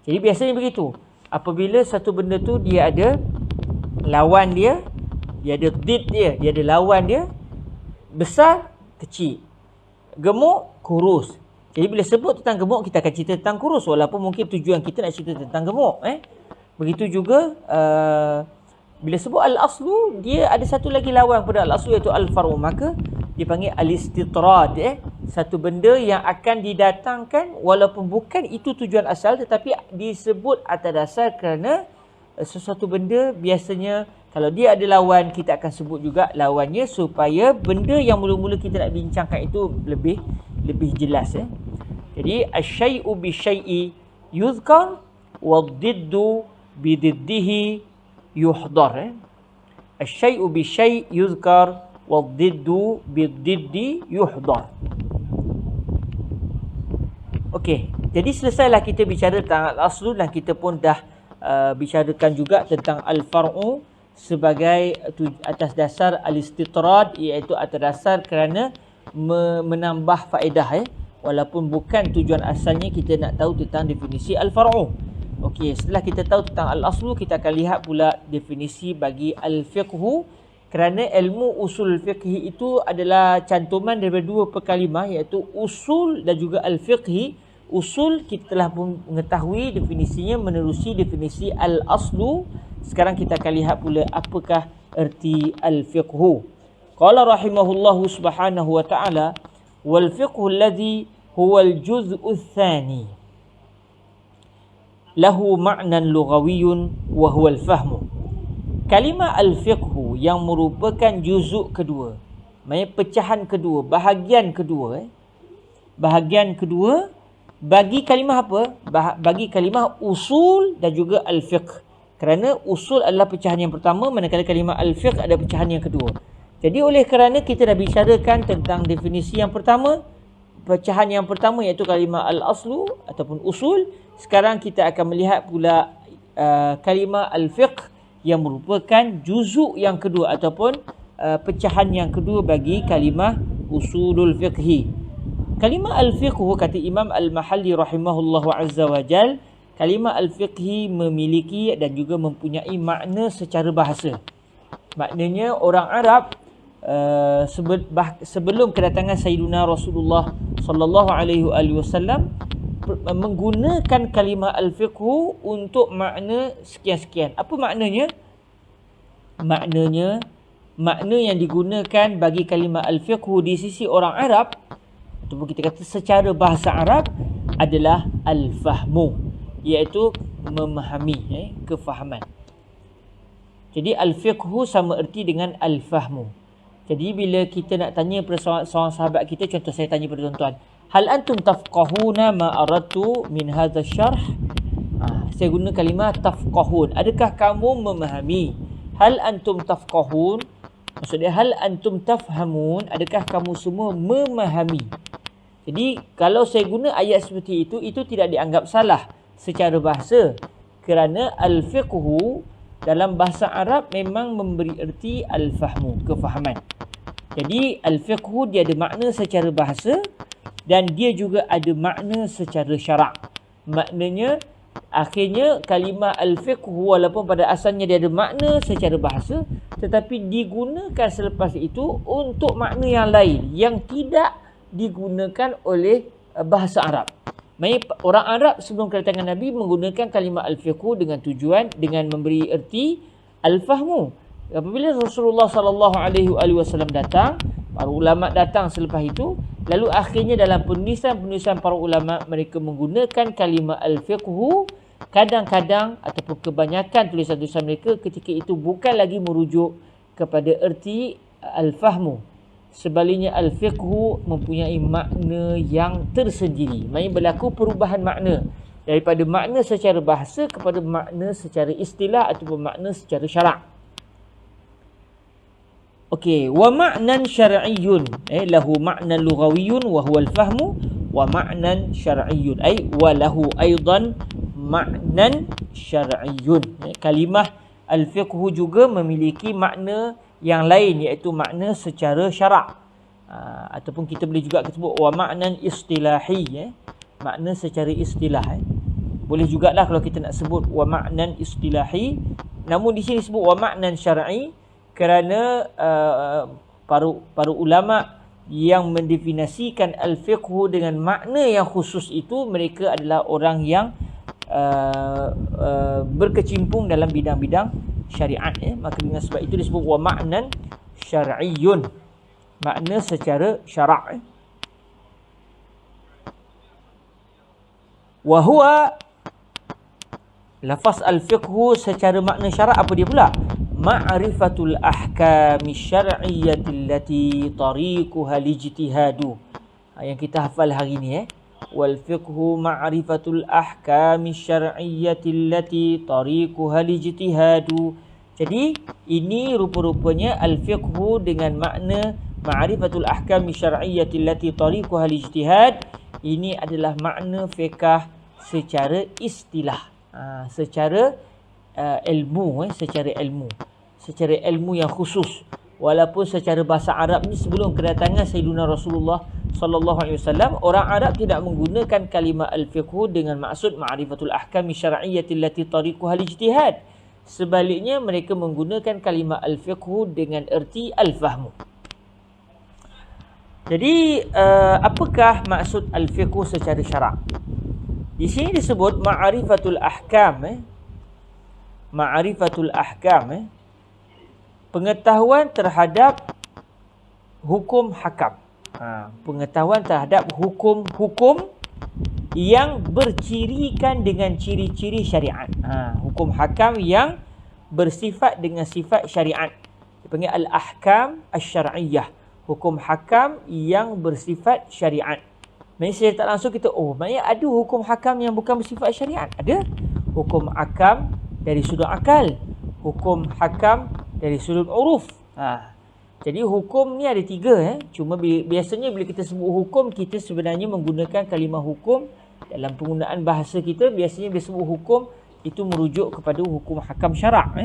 Jadi biasanya begitu. Apabila satu benda tu dia ada lawan dia ada did dia ada lawan dia, besar, kecil, gemuk, kurus. Jadi bila sebut tentang gemuk, kita akan cerita tentang kurus, walaupun mungkin tujuan kita nak cerita tentang gemuk. Begitu juga bila sebut al-aslu, dia ada satu lagi lawan pada al-aslu, iaitu al-faru. Maka dipanggil al-istitrad, satu benda yang akan didatangkan walaupun bukan itu tujuan asal, tetapi disebut atas dasar kerana sesuatu benda biasanya kalau dia ada lawan, kita akan sebut juga lawannya supaya benda yang mula-mula kita nak bincangkan itu lebih jelas. Jadi asy-syai'u bi-syai'i yuzkar wad-diddu bididdihi yuhdar. Asy-syai'u bi-syai' yuzkar wad-diddu bididdi yuhdar. Okey, jadi selesailah kita bicara tentang al-aslu dan kita pun dah bicarakan juga tentang al-far'u sebagai atas dasar al-istitrad, iaitu atas dasar kerana menambah faedah, walaupun bukan tujuan asalnya kita nak tahu tentang definisi al-far'u. Okey, setelah kita tahu tentang al-aslu, kita akan lihat pula definisi bagi al-fiqhu, kerana ilmu usul fiqhi itu adalah cantuman daripada dua perkalimah, iaitu usul dan juga al-fiqhi. Usul kita telah pun mengetahui definisinya menerusi definisi al-aslu. Sekarang kita akan lihat pula apakah erti al-fiqhu. Qala rahimahullahu subhanahu wa ta'ala, wal fiqhu alladhi huwa al-juz'u tsani lahu ma'nan lughawiyyun wa huwa al-fahmu. Kalimah al-fiqhu yang merupakan juzuk kedua, maksudnya pecahan kedua, bahagian kedua, bahagian kedua bagi kalimah apa? Bagi kalimah usul dan juga al-fiqh. Kerana usul adalah pecahan yang pertama, manakala kalimah al-fiqh ada pecahan yang kedua. Jadi oleh kerana kita dah bicarakan tentang definisi yang pertama, pecahan yang pertama iaitu kalimah al-aslu ataupun usul, sekarang kita akan melihat pula kalimah al-fiqh yang merupakan juzuk yang kedua ataupun pecahan yang kedua bagi kalimah usulul fiqhi. Kalimah al-fiqhu, kata Imam Al-Mahalli rahimahullahu azza wa jal, kalimah al-fiqhi memiliki dan juga mempunyai makna secara bahasa. Maknanya orang Arab sebelum kedatangan Sayyidina Rasulullah sallallahu alaihi wasallam menggunakan kalimah al-fiqhu untuk makna sekian-sekian. Apa maknanya? Makna yang digunakan bagi kalimah al-fiqhu di sisi orang Arab, ataupun kita kata secara bahasa Arab, adalah al-fahmu, iaitu memahami, kefahaman. Jadi al-fiqhu sama erti dengan al-fahmu. Jadi bila kita nak tanya pada seorang sahabat kita, contoh saya tanya pada tuan-tuan, hal antum tafqahuna ma aradtu min hadha syarh? Saya guna kalimah tafqahun. Adakah kamu memahami? Hal antum tafqahun, maksudnya hal antum tafhamun, adakah kamu semua memahami? Jadi kalau saya guna ayat seperti itu tidak dianggap salah secara bahasa, kerana al-fiqhu dalam bahasa Arab memang memberi erti al-fahmu, kefahaman. Jadi al-fiqhu dia ada makna secara bahasa dan dia juga ada makna secara syarak. Maknanya akhirnya kalimah al-fiqhu walaupun pada asalnya dia ada makna secara bahasa, tetapi digunakan selepas itu untuk makna yang lain yang tidak digunakan oleh bahasa Arab. Maksudnya orang Arab sebelum kedatangan Nabi menggunakan kalimah al-fiqhu dengan tujuan dengan memberi erti al-fahmu. Apabila Rasulullah sallallahu alaihi wasallam datang, para ulama datang selepas itu, lalu akhirnya dalam penulisan para ulama mereka menggunakan kalimah al-fiqhu. Kadang-kadang ataupun kebanyakan tulisan-tulisan mereka ketika itu bukan lagi merujuk kepada erti al-fahmu. Sebaliknya al-fiqhu mempunyai makna yang tersendiri. Maksudnya berlaku perubahan makna daripada makna secara bahasa kepada makna secara istilah ataupun makna secara syarak. Okey, wa ma'nan syar'iyyun, lahu ma'nan lughawiyyun wa huwa al-fahmu, wa ma'nan syar'iyyun wa lahu aidan ma'nan syar'iyyun. Kalimah al-fiqhu juga memiliki makna yang lain, iaitu makna secara syarak, ataupun kita boleh juga sebut wa ma'nan istilahi, makna secara istilah. Boleh jugalah kalau kita nak sebut wa ma'nan istilahi, namun di sini sebut wa ma'nan syar'i kerana para ulama yang mendefinisikan al-fiqhu dengan makna yang khusus itu, mereka adalah orang yang berkecimpung dalam bidang-bidang syariat, maka dengan sebab itu disebut wa ma'nan syar'iyyun. Makna secara syarak. Wa huwa, lafaz al-fiqhu secara makna syarak apa dia pula? Ma'rifatul ahkami syar'iyyati allati tariquha lijtihadu. Yang kita hafal hari ni wal fiqhu ma'rifatul ahkami syar'iyyati allati tariquha lijtihadu. Jadi ini rupa-rupanya al-fiqhu dengan makna ma'rifatul ahkami syar'iyyati allati tariquha lijtihad. Ini adalah makna fiqh secara istilah, secara ilmu, secara ilmu yang khusus. Walaupun secara bahasa Arab ni sebelum kedatangan Sayyidina Rasulullah sallallahu alaihi wasallam, orang Arab tidak menggunakan kalimah al-fiqh dengan maksud ma'rifatul ahkam syar'iyyati allati tariquha al-ijtihad. Sebaliknya mereka menggunakan kalimah al-fiqh dengan erti al-fahmu. Jadi apakah maksud al-fiqh secara syarak? Di sini disebut ma'rifatul ahkam, ma'rifatul ahkam, pengetahuan terhadap hukum hakam. Pengetahuan terhadap hukum-hukum yang bercirikan dengan ciri-ciri syariat. Hukum hakam yang bersifat dengan sifat syariat. Dipanggil al-ahkam asy-syar'iyyah. Hukum hakam yang bersifat syariat. Maksudnya secara tak langsung kita, maknanya ada hukum hakam yang bukan bersifat syariat. Ada hukum hakam dari sudut akal, hukum hakam dari sudut uruf. Jadi hukum ni ada tiga. Cuma biasanya bila kita sebut hukum, kita sebenarnya menggunakan kalimah hukum dalam penggunaan bahasa kita. Biasanya bila sebut hukum, itu merujuk kepada hukum hakam syarak,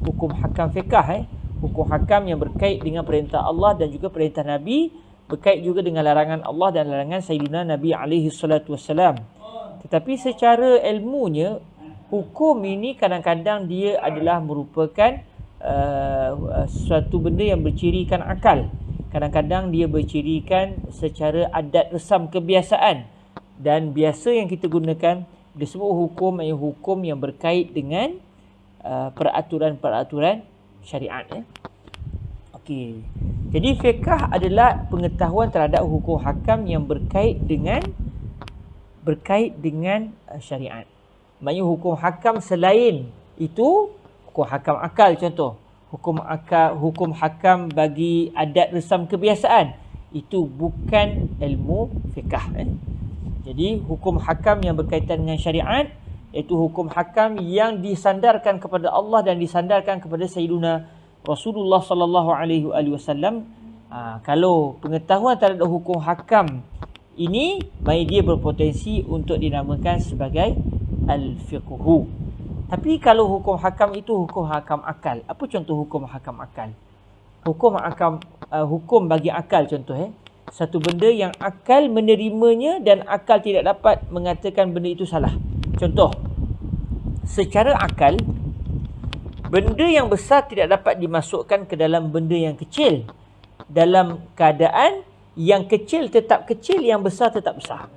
hukum hakam fiqh, hukum hakam yang berkait dengan perintah Allah dan juga perintah Nabi, berkait juga dengan larangan Allah dan larangan Sayyidina Nabi alaihi salatu wassalam. Tetapi secara ilmunya, hukum ini kadang-kadang dia adalah merupakan suatu benda yang bercirikan akal. Kadang-kadang dia bercirikan secara adat resam kebiasaan. Dan biasa yang kita gunakan disebut hukum, hukum yang berkait dengan peraturan-peraturan syariat. Okey. Jadi fiqh adalah pengetahuan terhadap hukum hakam yang berkait dengan syariat. Maksudnya hukum hakam selain itu, hukum hakam akal contoh, hukum hakam bagi adat resam kebiasaan, itu bukan ilmu fiqh. Jadi hukum hakam yang berkaitan dengan syariat, iaitu hukum hakam yang disandarkan kepada Allah dan disandarkan kepada Sayyidina Rasulullah sallallahu alaihi wasallam. Kalau pengetahuan terhadap hukum hakam ini, baik dia berpotensi untuk dinamakan sebagai al-fiqhu. Tapi kalau hukum hakam itu hukum hakam akal. Apa contoh hukum hakam akal? Hukum bagi akal contoh. Satu benda yang akal menerimanya dan akal tidak dapat mengatakan benda itu salah. Contoh, secara akal, benda yang besar tidak dapat dimasukkan ke dalam benda yang kecil. Dalam keadaan yang kecil tetap kecil, yang besar tetap besar.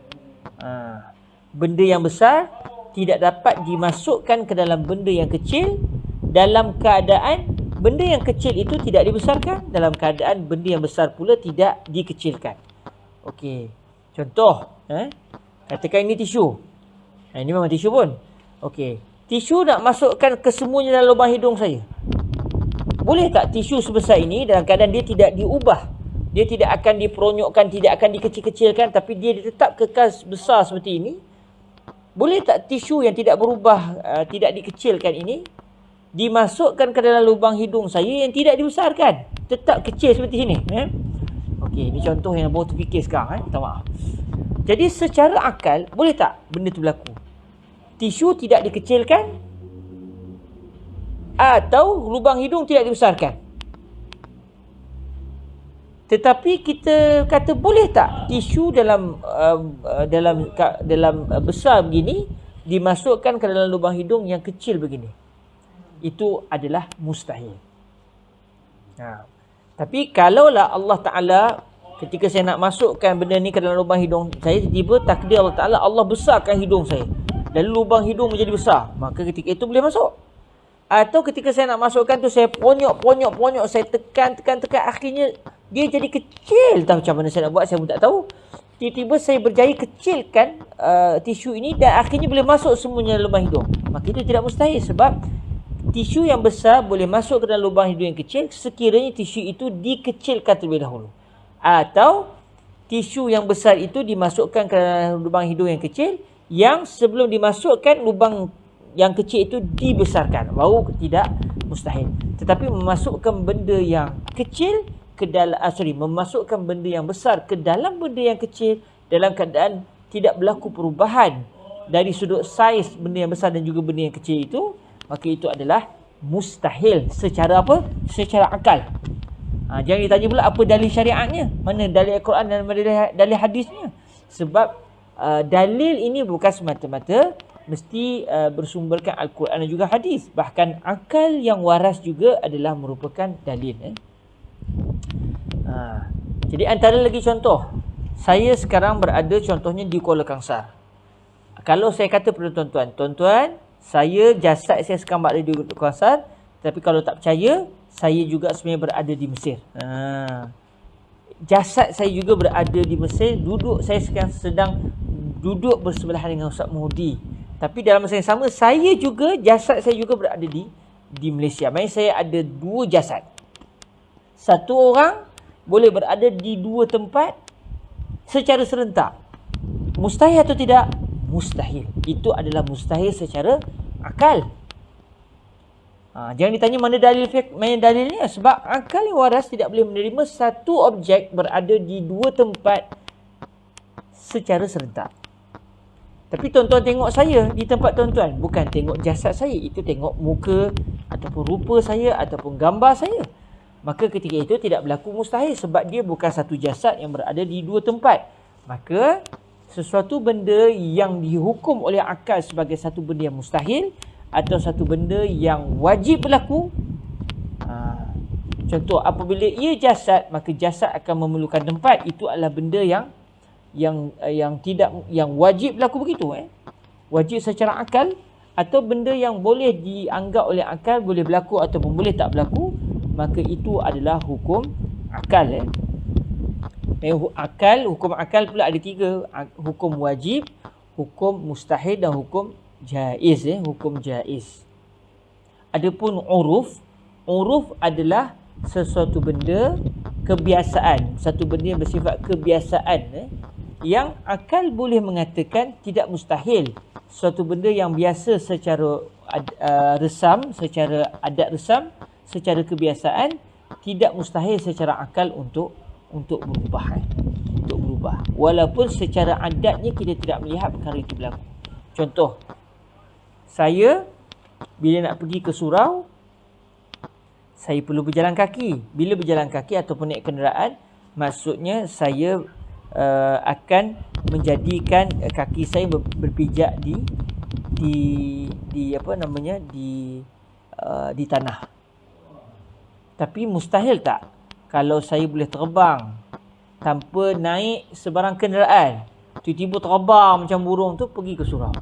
Benda yang besar tidak dapat dimasukkan ke dalam benda yang kecil dalam keadaan benda yang kecil itu tidak dibesarkan, dalam keadaan benda yang besar pula tidak dikecilkan. Okey. Contoh, katakan ini tisu. Ini memang tisu pun. Okey. Tisu nak masukkan ke semuanya dalam lubang hidung saya. Boleh tak tisu sebesar ini dalam keadaan dia tidak diubah? Dia tidak akan diperonyokkan, tidak akan dikecil-kecilkan, tapi dia tetap kekal besar seperti ini. Boleh tak tisu yang tidak berubah, tidak dikecilkan ini, dimasukkan ke dalam lubang hidung saya yang tidak dibesarkan, tetap kecil seperti ini? Okey, ini contoh yang baru terfikir sekarang. Minta maaf. Jadi secara akal, boleh tak benda itu berlaku? Tisu tidak dikecilkan atau lubang hidung tidak dibesarkan. Tetapi kita kata boleh tak tisu dalam besar begini dimasukkan ke dalam lubang hidung yang kecil begini? Itu adalah mustahil. Tapi kalaulah Allah Ta'ala, ketika saya nak masukkan benda ni ke dalam lubang hidung saya, tiba-tiba takdir Allah Ta'ala, Allah besarkan hidung saya, lalu lubang hidung menjadi besar, maka ketika itu boleh masuk. Atau ketika saya nak masukkan tu, saya ponyok, saya tekan, akhirnya Dia jadi kecil. Tahu macam mana saya nak buat, saya pun tak tahu. Tiba-tiba saya berjaya kecilkan tisu ini dan akhirnya boleh masuk semuanya dalam lubang hidung. Maka itu tidak mustahil sebab tisu yang besar boleh masuk ke dalam lubang hidung yang kecil sekiranya tisu itu dikecilkan terlebih dahulu. Atau tisu yang besar itu dimasukkan ke dalam lubang hidung yang kecil, yang sebelum dimasukkan lubang yang kecil itu dibesarkan. Baru tidak mustahil. Tetapi memasukkan benda yang kecil ke dalam memasukkan benda yang besar ke dalam benda yang kecil dalam keadaan tidak berlaku perubahan dari sudut saiz benda yang besar dan juga benda yang kecil itu, maka itu adalah mustahil secara apa? Secara akal. Jangan ditanya pula apa dalil syariatnya, mana dalil Al-Quran dan dalil hadisnya. Sebab dalil ini bukan semata-mata mesti bersumberkan Al-Quran dan juga hadis. Bahkan akal yang waras juga adalah merupakan dalil. Jadi antara lagi contoh, saya sekarang berada contohnya di Kuala Kangsar. Kalau saya kata pada tuan-tuan, saya jasad saya sekarang berada di Kuala Kangsar, tapi kalau tak percaya, saya juga sebenarnya berada di Mesir. Jasad saya juga berada di Mesir, saya sekarang sedang duduk bersebelahan dengan Ustaz Muhdi. Tapi dalam masa yang sama, jasad saya juga berada di Malaysia. Maksudnya saya ada dua jasad. Satu orang boleh berada di dua tempat secara serentak. Mustahil atau tidak? Mustahil. Itu adalah mustahil secara akal. Jangan ditanya mana dalilnya. Sebab akal yang waras tidak boleh menerima satu objek berada di dua tempat secara serentak. Tapi tuan-tuan tengok saya di tempat tuan-tuan, bukan tengok jasad saya, itu tengok muka ataupun rupa saya ataupun gambar saya. Maka ketika itu tidak berlaku mustahil sebab dia bukan satu jasad yang berada di dua tempat. Maka sesuatu benda yang dihukum oleh akal sebagai satu benda yang mustahil atau satu benda yang wajib berlaku. Contoh, apabila ia jasad, maka jasad akan memerlukan tempat. Itu adalah benda yang wajib berlaku begitu. Wajib secara akal, atau benda yang boleh dianggap oleh akal boleh berlaku ataupun boleh tak berlaku, maka itu adalah hukum akal. Hukum akal pula ada tiga. Hukum wajib, hukum mustahil dan hukum jaiz. Hukum jaiz. Adapun uruf adalah sesuatu benda kebiasaan, satu benda yang bersifat kebiasaan, yang akal boleh mengatakan tidak mustahil. Suatu benda yang biasa secara resam, secara adat resam, secara kebiasaan, tidak mustahil secara akal untuk berubah. Untuk berubah. Walaupun secara adatnya kita tidak melihat perkara itu berlaku. Contoh, saya bila nak pergi ke surau, saya perlu berjalan kaki. Bila berjalan kaki ataupun naik kenderaan, maksudnya saya akan menjadikan kaki saya berpijak di tanah. Tapi mustahil tak kalau saya boleh terbang tanpa naik sebarang kenderaan, tiba-tiba terbang macam burung tu pergi ke surau.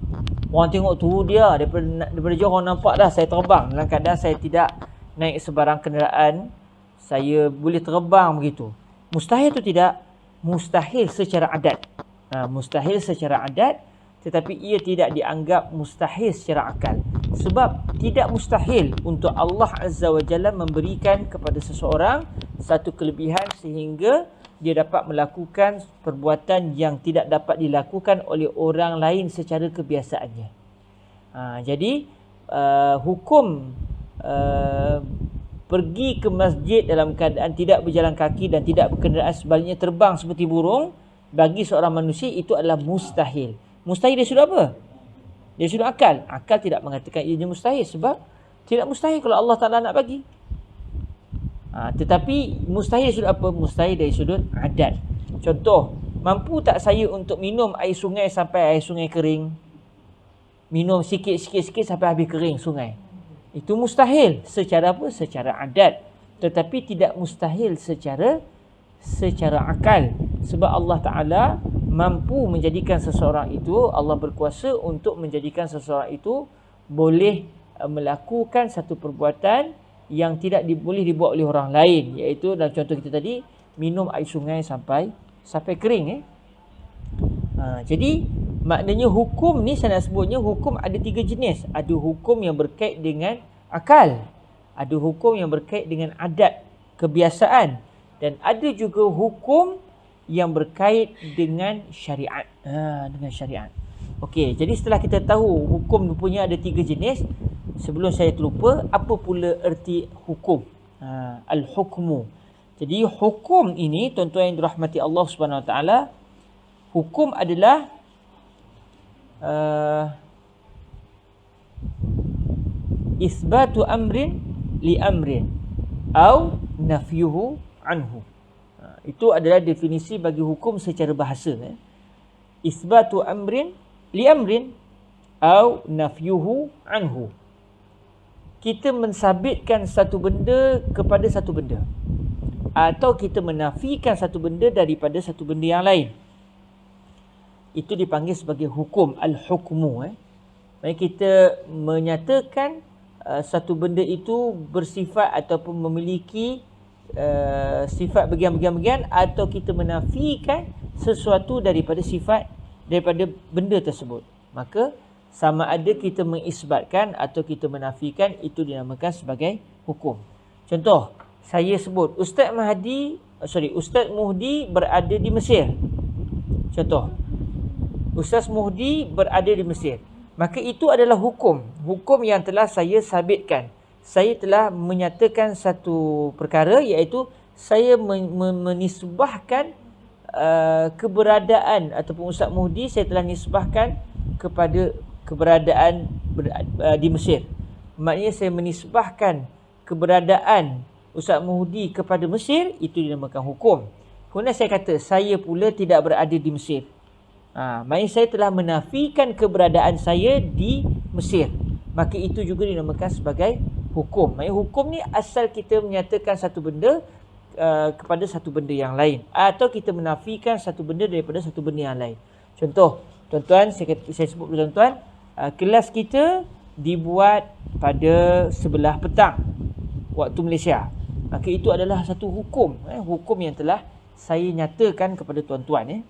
Orang tengok tu dia daripada jauh orang nampak dah saya terbang dalam keadaan saya tidak naik sebarang kenderaan, saya boleh terbang begitu. Mustahil atau tidak? Mustahil secara adat. Mustahil secara adat, tetapi ia tidak dianggap mustahil secara akal. Sebab tidak mustahil untuk Allah Azza wa Jalla memberikan kepada seseorang satu kelebihan sehingga dia dapat melakukan perbuatan yang tidak dapat dilakukan oleh orang lain secara kebiasaannya. Jadi hukum pergi ke masjid dalam keadaan tidak berjalan kaki dan tidak berkenderaan, sebaliknya terbang seperti burung, bagi seorang manusia itu adalah mustahil. Mustahil dari sudut apa? Dari sudut akal. Akal tidak mengatakan ianya mustahil sebab tidak mustahil kalau Allah Ta'ala nak bagi. Tetapi mustahil dari sudut apa? Mustahil dari sudut adat. Contoh, mampu tak saya untuk minum air sungai sampai air sungai kering? Minum sikit-sikit sampai habis kering sungai. Itu mustahil secara apa? Secara adat. Tetapi tidak mustahil secara akal. Sebab Allah Ta'ala mampu menjadikan seseorang itu, Allah berkuasa untuk menjadikan seseorang itu boleh melakukan satu perbuatan yang tidak boleh dibuat oleh orang lain. Iaitu dalam contoh kita tadi, minum air sungai sampai kering. Jadi maknanya hukum ni saya nak sebutnya hukum ada 3 jenis. Ada hukum yang berkait dengan akal, ada hukum yang berkait dengan adat, kebiasaan, dan ada juga hukum yang berkait dengan syariat. Dengan syariat. Okey, jadi setelah kita tahu hukum punya ada 3 jenis, sebelum saya terlupa, apa pula erti hukum? Al-hukmu. Jadi hukum ini, tuan-tuan yang dirahmati Allah Subhanahu Wa Taala, hukum adalah isbatu amrin li amrin au nafyuhu anhu. Itu adalah definisi bagi hukum secara bahasa. Isbatu amrin li amrin au nafyuhu anhu. Kita mensabitkan satu benda kepada satu benda, atau kita menafikan satu benda daripada satu benda yang lain. Itu dipanggil sebagai hukum, al-hukmu. Maksudnya kita menyatakan satu benda itu bersifat ataupun memiliki sifat bagian-bagian, atau kita menafikan sesuatu daripada sifat, daripada benda tersebut. Maka sama ada kita mengisbatkan atau kita menafikan, itu dinamakan sebagai hukum. Contoh, saya sebut Ustaz Muhdi berada di Mesir. Contoh, Ustaz Muhdi berada di Mesir. Maka itu adalah hukum. Hukum yang telah saya sabitkan. Saya telah menyatakan satu perkara, iaitu saya menisbahkan keberadaan ataupun Ustaz Muhdi, saya telah nisbahkan kepada keberadaan di Mesir. Maknanya saya menisbahkan keberadaan Ustaz Muhdi kepada Mesir, itu dinamakan hukum. Kemudian saya kata saya pula tidak berada di Mesir. Maknanya saya telah menafikan keberadaan saya di Mesir. Maka itu juga dinamakan sebagai hukum. Maknanya hukum ni asal kita menyatakan satu benda kepada satu benda yang lain, atau kita menafikan satu benda daripada satu benda yang lain. Contoh, tuan-tuan, saya sebut kepada tuan-tuan, kelas kita dibuat pada sebelah petang waktu Malaysia. Maka itu adalah satu hukum, hukum yang telah saya nyatakan kepada tuan-tuan.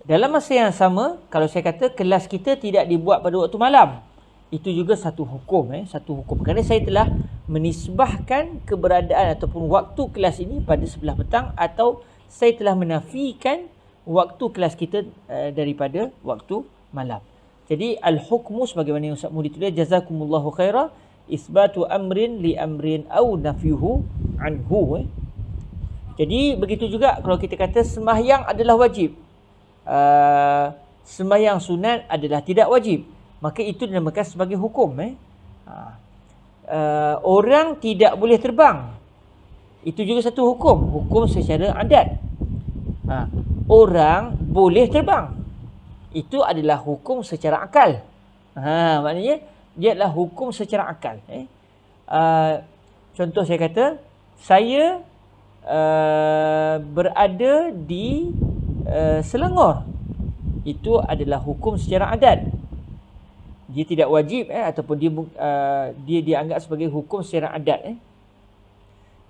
Dalam masa yang sama, kalau saya kata kelas kita tidak dibuat pada waktu malam, itu juga satu hukum, satu hukum. Kerana saya telah menisbahkan keberadaan ataupun waktu kelas ini pada sebelah petang, atau saya telah menafikan waktu kelas kita daripada waktu malam. Jadi al-hukmu, sebagaimana yang Ustaz Muhdi tulis, jazakumullahu khairah, isbatu amrin li amrin au nafyuhu anhu. Jadi begitu juga kalau kita kata sembahyang adalah wajib, sembahyang sunat adalah tidak wajib, maka itu dinamakan sebagai hukum. Orang tidak boleh terbang, itu juga satu hukum, hukum secara adat. Orang boleh terbang, itu adalah hukum secara akal. Maknanya dia adalah hukum secara akal. Contoh saya kata, saya berada di Selangor, itu adalah hukum secara adat. Dia tidak wajib ataupun dia dianggap sebagai hukum secara adat.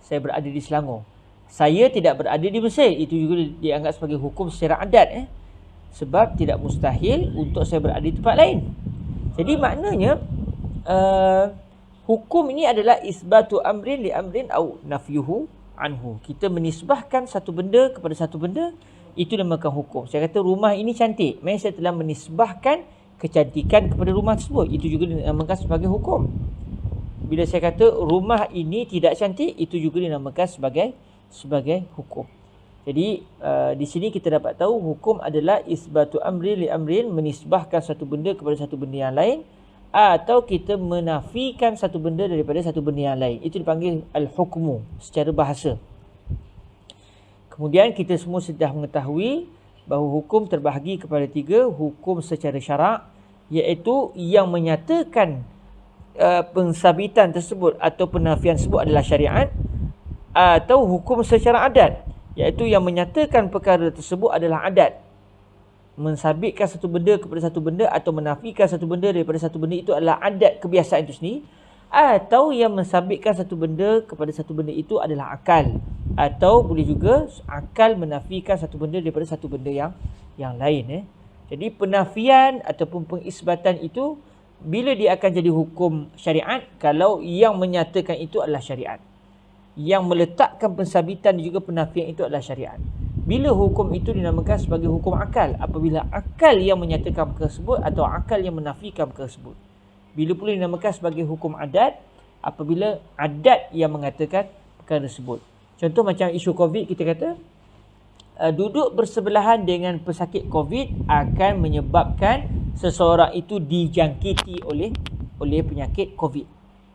Saya berada di Selangor. Saya tidak berada di Mesir, itu juga dianggap sebagai hukum secara adat. Sebab tidak mustahil untuk saya berada di tempat lain. Jadi maknanya hukum ini adalah isbatu amrin li amrin au nafyuhu anhu. Kita menisbahkan satu benda kepada satu benda, itu dinamakan hukum. Saya kata rumah ini cantik, maknanya saya telah menisbahkan kecantikan kepada rumah tersebut, itu juga dinamakan sebagai hukum. Bila saya kata rumah ini tidak cantik, itu juga dinamakan sebagai hukum. Jadi di sini kita dapat tahu hukum adalah isbatu amri li amrin, menisbahkan satu benda kepada satu benda yang lain, atau kita menafikan satu benda daripada satu benda yang lain. Itu dipanggil al-hukmu secara bahasa. Kemudian kita semua sudah mengetahui bahawa hukum terbahagi kepada 3. Hukum secara syarak, iaitu yang menyatakan pensabitan tersebut atau penafian tersebut adalah syariat, atau hukum secara adat, iaitu yang menyatakan perkara tersebut adalah adat. Mensabitkan satu benda kepada satu benda atau menafikan satu benda daripada satu benda, itu adalah adat, kebiasaan itu sendiri. atau yang mensabitkan satu benda kepada satu benda itu adalah akal, atau boleh juga akal menafikan satu benda daripada satu benda yang lain. Jadi penafian ataupun pengisbatan itu bila dia akan jadi hukum syariat kalau yang menyatakan itu adalah syariat. Yang meletakkan pensabitan dan juga penafian itu adalah syariat. Bila hukum itu dinamakan sebagai hukum akal? Apabila akal yang menyatakan perkara tersebut atau akal yang menafikan perkara tersebut. Bila pula dinamakan sebagai hukum adat? Apabila adat yang mengatakan perkara tersebut. Contoh macam isu COVID, kita kata duduk bersebelahan dengan pesakit COVID akan menyebabkan seseorang itu dijangkiti oleh penyakit COVID.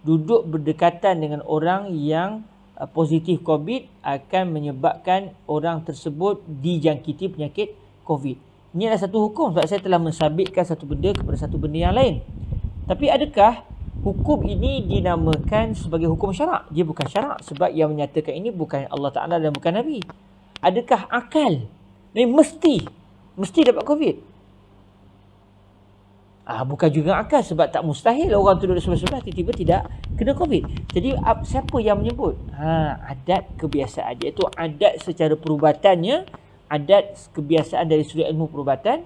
Duduk berdekatan dengan orang yang positif COVID akan menyebabkan orang tersebut dijangkiti penyakit COVID. Ini adalah satu hukum sebab saya telah mensabitkan satu benda kepada satu benda yang lain. Tapi adakah hukum ini dinamakan sebagai hukum syarak? Dia bukan syarak sebab yang menyatakan ini bukan Allah Ta'ala dan bukan Nabi. Adakah akal? Ini mesti dapat COVID? Bukan juga akal sebab tak mustahil orang tu duduk sebelah-sebelah tiba-tiba tidak kena COVID. Jadi siapa yang menyebut? Adat kebiasaan. Iaitu adat secara perubatannya, adat kebiasaan dari sudut ilmu perubatan.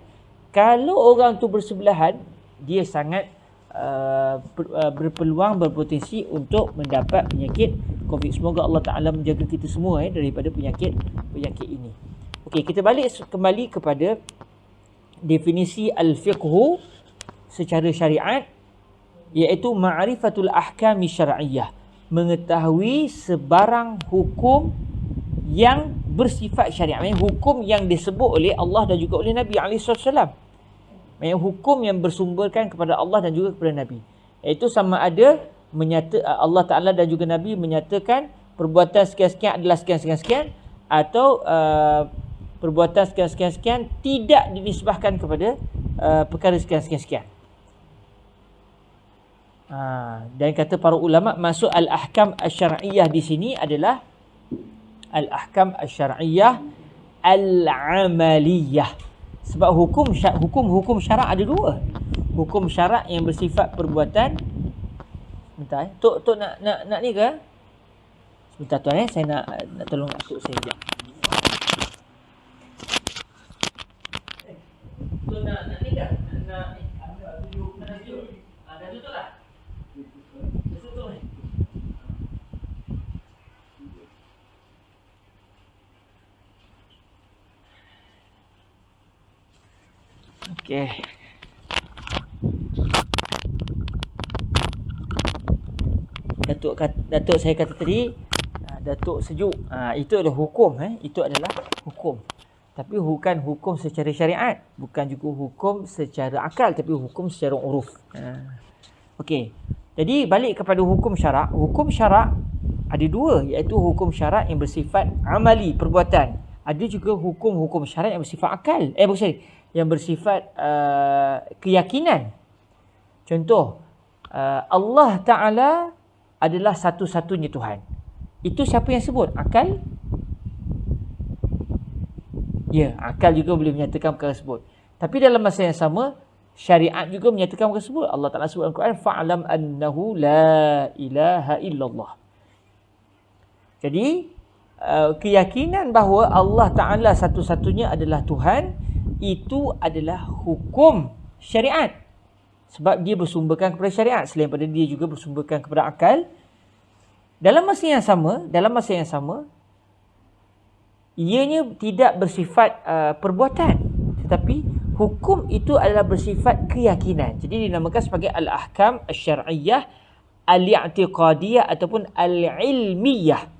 Kalau orang tu bersebelahan, dia sangat berpeluang, berpotensi untuk mendapat penyakit COVID. Semoga Allah Ta'ala menjaga kita semua daripada penyakit ini. Okey, kita balik kembali kepada definisi al-fiqhu secara syariat, iaitu ma'rifatul ahkami syar'iyyah, mengetahui sebarang hukum yang bersifat syariat, hukum yang disebut oleh Allah dan juga oleh Nabi SAW, hukum yang bersumberkan kepada Allah dan juga kepada Nabi, iaitu sama ada Allah Ta'ala dan juga Nabi menyatakan perbuatan sekian-sekian adalah sekian-sekian, atau perbuatan sekian-sekian tidak dinisbahkan kepada perkara sekian-sekian. Dan kata para ulama, maksud al-ahkam asy-syar'iyyah di sini adalah al-ahkam asy-syar'iyyah al-amaliyah. Sebab hukum syarak ada dua. Hukum syarak yang bersifat perbuatan. Sebentar, Tok nak ni ke? Sebentar tuan, saya nak tolong atuk saya sekejap. Tok nak ni ke? Nak duduk. Dah tutup lah. Okey. Datuk saya kata tadi, Datuk sejuk. Itu adalah hukum, itu adalah hukum. Tapi bukan hukum secara syariat, bukan juga hukum secara akal, tapi hukum secara uruf. Okey. Jadi balik kepada hukum syarak. Hukum syarak ada dua, iaitu hukum syarak yang bersifat amali, perbuatan. Ada juga hukum-hukum syarak yang bersifat akal. Yang bersifat keyakinan. Contoh, Allah Ta'ala adalah satu-satunya Tuhan. Itu siapa yang sebut? Akal? Ya, akal juga boleh menyatakan perkara tersebut. Tapi dalam masa yang sama, syariat juga menyatakan perkara tersebut. Allah Ta'ala sebut dalam Quran, fa'alam annahu la ilaha illallah. Jadi, keyakinan bahawa Allah Ta'ala satu-satunya adalah Tuhan, itu adalah hukum syariat. Sebab dia bersumberkan kepada syariat. Selain daripada dia juga bersumberkan kepada akal. Dalam masa yang sama, ianya tidak bersifat perbuatan. Tetapi hukum itu adalah bersifat keyakinan. Jadi dinamakan sebagai al-ahkam asy-syar'iyyah al-i'tiqadiyah ataupun al-ilmiyah.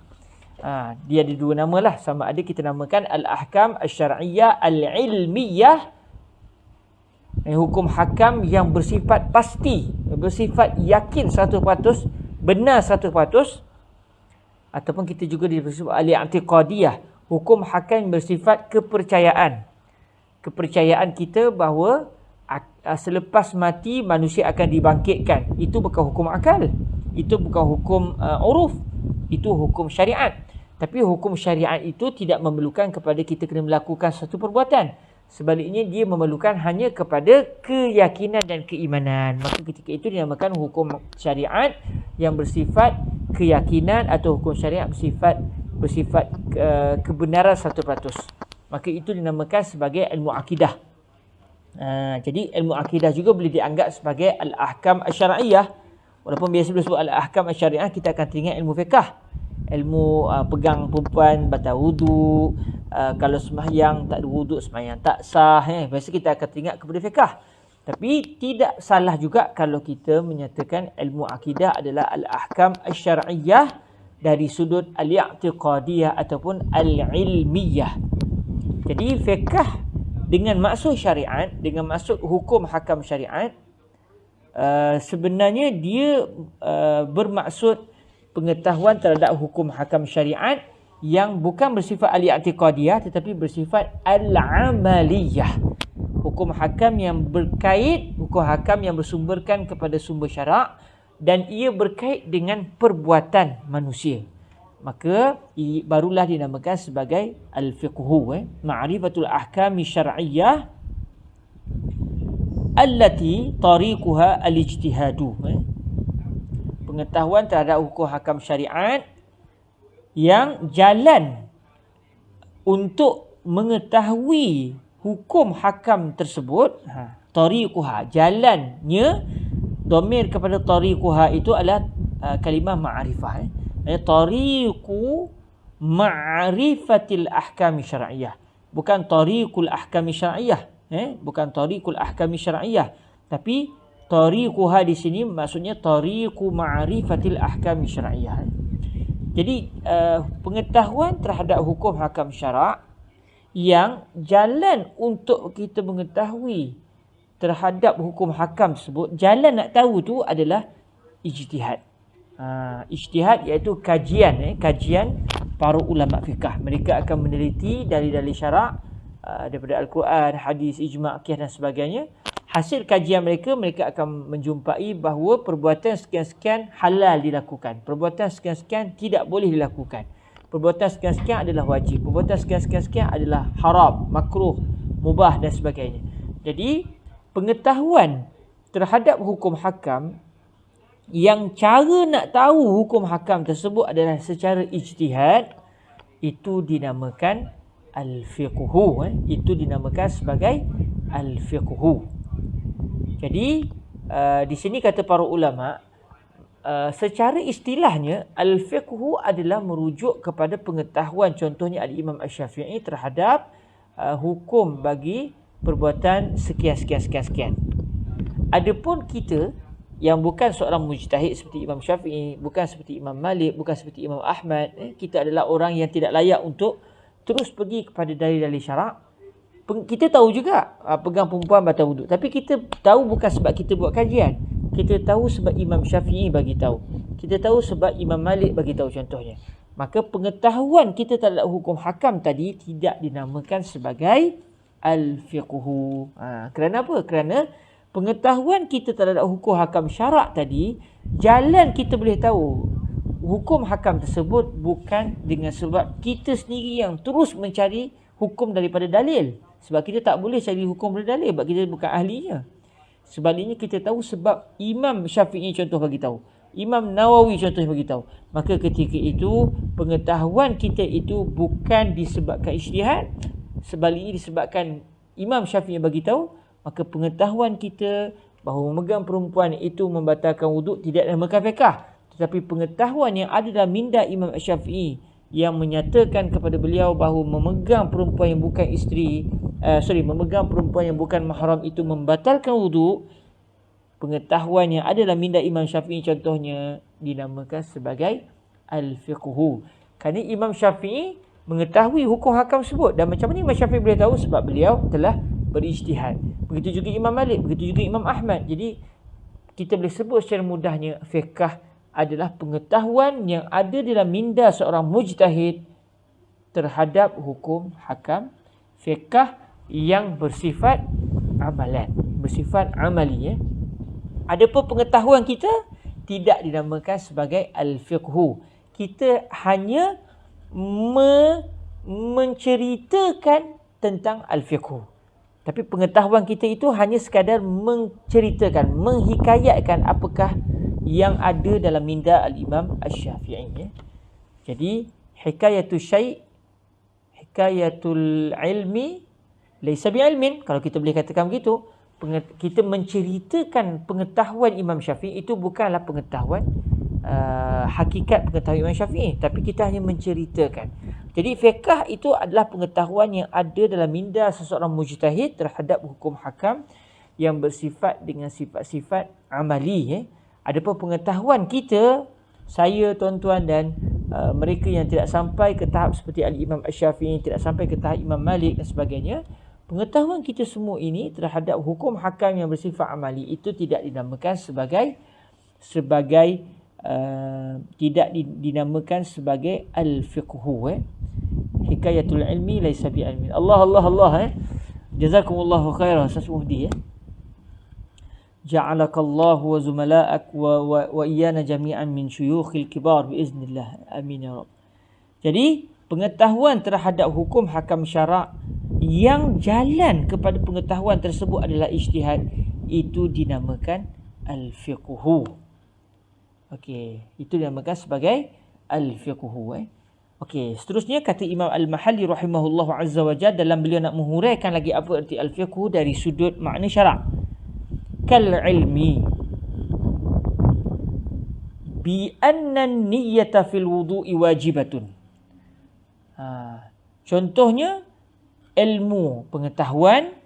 Dia ada dua nama lah. Sama ada kita namakan al-ahkam asy-syar'iyyah al-ilmiyah, hukum hakam yang bersifat pasti, bersifat yakin 100%, benar 100%, ataupun kita juga disebut al-i'tiqadiyah, hukum hakam yang bersifat kepercayaan. Kepercayaan kita bahawa selepas mati manusia akan dibangkitkan. Itu bukan hukum akal, itu bukan hukum uruf, itu hukum syariat. Tapi hukum syariat itu tidak memerlukan kepada kita kena melakukan satu perbuatan. Sebaliknya dia memerlukan hanya kepada keyakinan dan keimanan. Maka ketika itu dinamakan hukum syariat yang bersifat keyakinan atau hukum syariat bersifat kebenaran 100%. Maka itu dinamakan sebagai ilmu akidah. Jadi ilmu akidah juga boleh dianggap sebagai al-ahkam asy-syar'iyyah. Walaupun biasa disebut al-ahkam asy-syar'iyyah, kita akan teringat ilmu fiqh. Ilmu pegang perempuan batal wuduk, kalau sembahyang tak ada wuduk, sembahyang tak sah. Biasa kita akan teringat kepada fiqh. Tapi tidak salah juga kalau kita menyatakan ilmu akidah adalah al-ahkam asy-syar'iyyah dari sudut al-i'tiqadiyah ataupun al-ilmiyah. Jadi fiqh dengan maksud syariat, dengan maksud hukum hakam syariat, sebenarnya dia bermaksud pengetahuan terhadap hukum hakam syariat yang bukan bersifat al-i'tiqadiyah tetapi bersifat al-amaliyah. Hukum hakam yang berkait, hukum hakam yang bersumberkan kepada sumber syarak dan ia berkait dengan perbuatan manusia. Maka barulah dinamakan sebagai al-fiqhu, ma'rifatul ahkami syar'iyyah allati tariquha al-ijtihadu. Pengetahuan terhadap hukum hakam syariat yang jalan untuk mengetahui hukum hakam tersebut, tariquha, jalannya, domir kepada tariquha itu adalah kalimah ma'rifah. Tariqu ma'rifatil ahkami syar'iyyah, bukan tariqul ahkami syar'iyyah, bukan tariqul ahkami syar'iyyah, tapi tariquha di sini maksudnya tariqu ma'rifatil ahkami syar'iyyah. Jadi pengetahuan terhadap hukum hakam syarak yang jalan untuk kita mengetahui terhadap hukum hakam tersebut, jalan nak tahu tu adalah ijtihad. Ijtihad iaitu kajian, kajian para ulama fiqh. Mereka akan meneliti dalil-dalil syarak daripada Al-Quran, hadis, ijma', qiyas dan sebagainya. Hasil kajian mereka akan menjumpai bahawa perbuatan sekian-sekian halal dilakukan, perbuatan sekian-sekian tidak boleh dilakukan, perbuatan sekian-sekian adalah wajib, perbuatan sekian-sekian adalah haram, makruh, mubah dan sebagainya. Jadi pengetahuan terhadap hukum hakam yang cara nak tahu hukum hakam tersebut adalah secara ijtihad, itu dinamakan al-fiqhu. Itu dinamakan sebagai al-fiqhu. Jadi di sini kata para ulama, secara istilahnya al-fiqhu adalah merujuk kepada pengetahuan, contohnya al-Imam Asy-Syafi'i terhadap hukum bagi perbuatan sekian. Adapun kita yang bukan seorang mujtahid seperti Imam Syafi'i, bukan seperti Imam Malik, bukan seperti Imam Ahmad, kita adalah orang yang tidak layak untuk terus pergi kepada dalil-dalil syarak. Kita tahu juga pegang perempuan batal wuduk, tapi kita tahu bukan sebab kita buat kajian. Kita tahu sebab Imam Syafi'i bagi tahu. Kita tahu sebab Imam Malik bagi tahu, contohnya. Maka pengetahuan kita terhadap hukum hakam tadi tidak dinamakan sebagai al-fiqhu. Kerana apa? Kerana pengetahuan kita terhadap hukum hakam syarak tadi, jalan kita boleh tahu hukum hakam tersebut bukan dengan sebab kita sendiri yang terus mencari hukum daripada dalil. Sebab kita tak boleh cari hukum dari dalil, sebab kita bukan ahlinya. Sebaliknya kita tahu sebab Imam Syafi'i contoh bagi tahu, Imam Nawawi contoh bagi tahu. Maka ketika itu pengetahuan kita itu bukan disebabkan ijtihad, sebaliknya disebabkan Imam Syafi'i bagi tahu. Maka pengetahuan kita bahawa memegang perempuan itu membatalkan wuduk tidak dinamakan fiqh, tetapi pengetahuan yang ada dalam minda Imam Syafi'i yang menyatakan kepada beliau bahawa memegang perempuan yang bukan memegang perempuan yang bukan mahram itu membatalkan wuduk. Pengetahuan yang ada dalam minda Imam Syafi'i contohnya dinamakan sebagai al-fiqhu. Kerana Imam Syafi'i mengetahui hukum hakam tersebut. Dan macam mana Imam Syafi'i boleh tahu? Sebab beliau telah berijtihad. Begitu juga Imam Malik, begitu juga Imam Ahmad. Jadi kita boleh sebut secara mudahnya fiqh adalah pengetahuan yang ada dalam minda seorang mujtahid terhadap hukum hakam, fiqh yang bersifat amalan, bersifat amali. Adapun pengetahuan kita tidak dinamakan sebagai al-fiqhu. Kita hanya menceritakan tentang al-fiqhu. Tapi pengetahuan kita itu hanya sekadar menceritakan, menghikayatkan apakah yang ada dalam minda Al-Imam Asy-Syafi'i. Jadi hikayatul syai', hikayatul ilmi laisa bi'ilmin. Kalau kita boleh katakan begitu, kita menceritakan pengetahuan Imam Syafi'i itu bukanlah pengetahuan hakikat pengetahuan Imam Syafi'i, tapi kita hanya menceritakan. Jadi fiqh itu adalah pengetahuan yang ada dalam minda seseorang mujtahid terhadap hukum hakam yang bersifat dengan sifat-sifat amali. Adapun pengetahuan kita, saya, tuan-tuan dan mereka yang tidak sampai ke tahap seperti Al-Imam Asy-Syafi'i, tidak sampai ke tahap Imam Malik dan sebagainya, pengetahuan kita semua ini terhadap hukum hakam yang bersifat amali itu tidak dinamakan sebagai tidak dinamakan sebagai al-fiqhu. Hikayatul ilmi laisa bi'ilmi. Allah. Jazakumullahu khairan Ustaz Muhdi. Ja'alakallahu wa zumala'ak wa iyana jami'an min syuyukhil kibar biiznillah. Amin ya Rabb. Jadi pengetahuan terhadap hukum hakam syarak yang jalan kepada pengetahuan tersebut adalah ijtihad, itu dinamakan al-fiqhu. Okey, itu dinamakan sebagai al-fiqhu. Okey, seterusnya kata Imam Al-Mahalli rahimahullahu azza wa jalla dalam beliau nak menghuraikan lagi apa erti al-fiqhu dari sudut makna syarak. Kal ilmi bi anna an-niyyata fil wudu'i wajibatun. Contohnya ilmu pengetahuan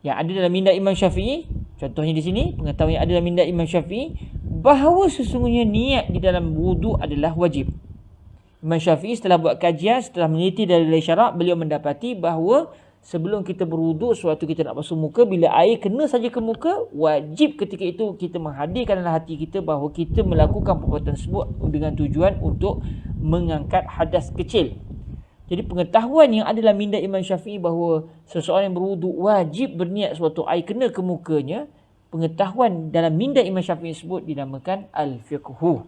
yang ada dalam minda Imam Syafi'i, contohnya di sini pengetahuan yang ada dalam minda Imam Syafi'i bahawa sesungguhnya niat di dalam wudu adalah wajib. Imam Syafi'i setelah buat kajian, setelah meneliti dari syarak, beliau mendapati bahawa sebelum kita berwudu, suatu kita nak basuh muka, bila air kena saja ke muka, wajib ketika itu kita menghadirkan dalam hati kita bahawa kita melakukan perbuatan tersebut dengan tujuan untuk mengangkat hadas kecil. Jadi pengetahuan yang ada dalam minda Imam Syafi'i bahawa seseorang yang berwudu wajib berniat suatu air kena ke mukanya, pengetahuan dalam minda Imam Syafi'i tersebut dinamakan al-fiqhu.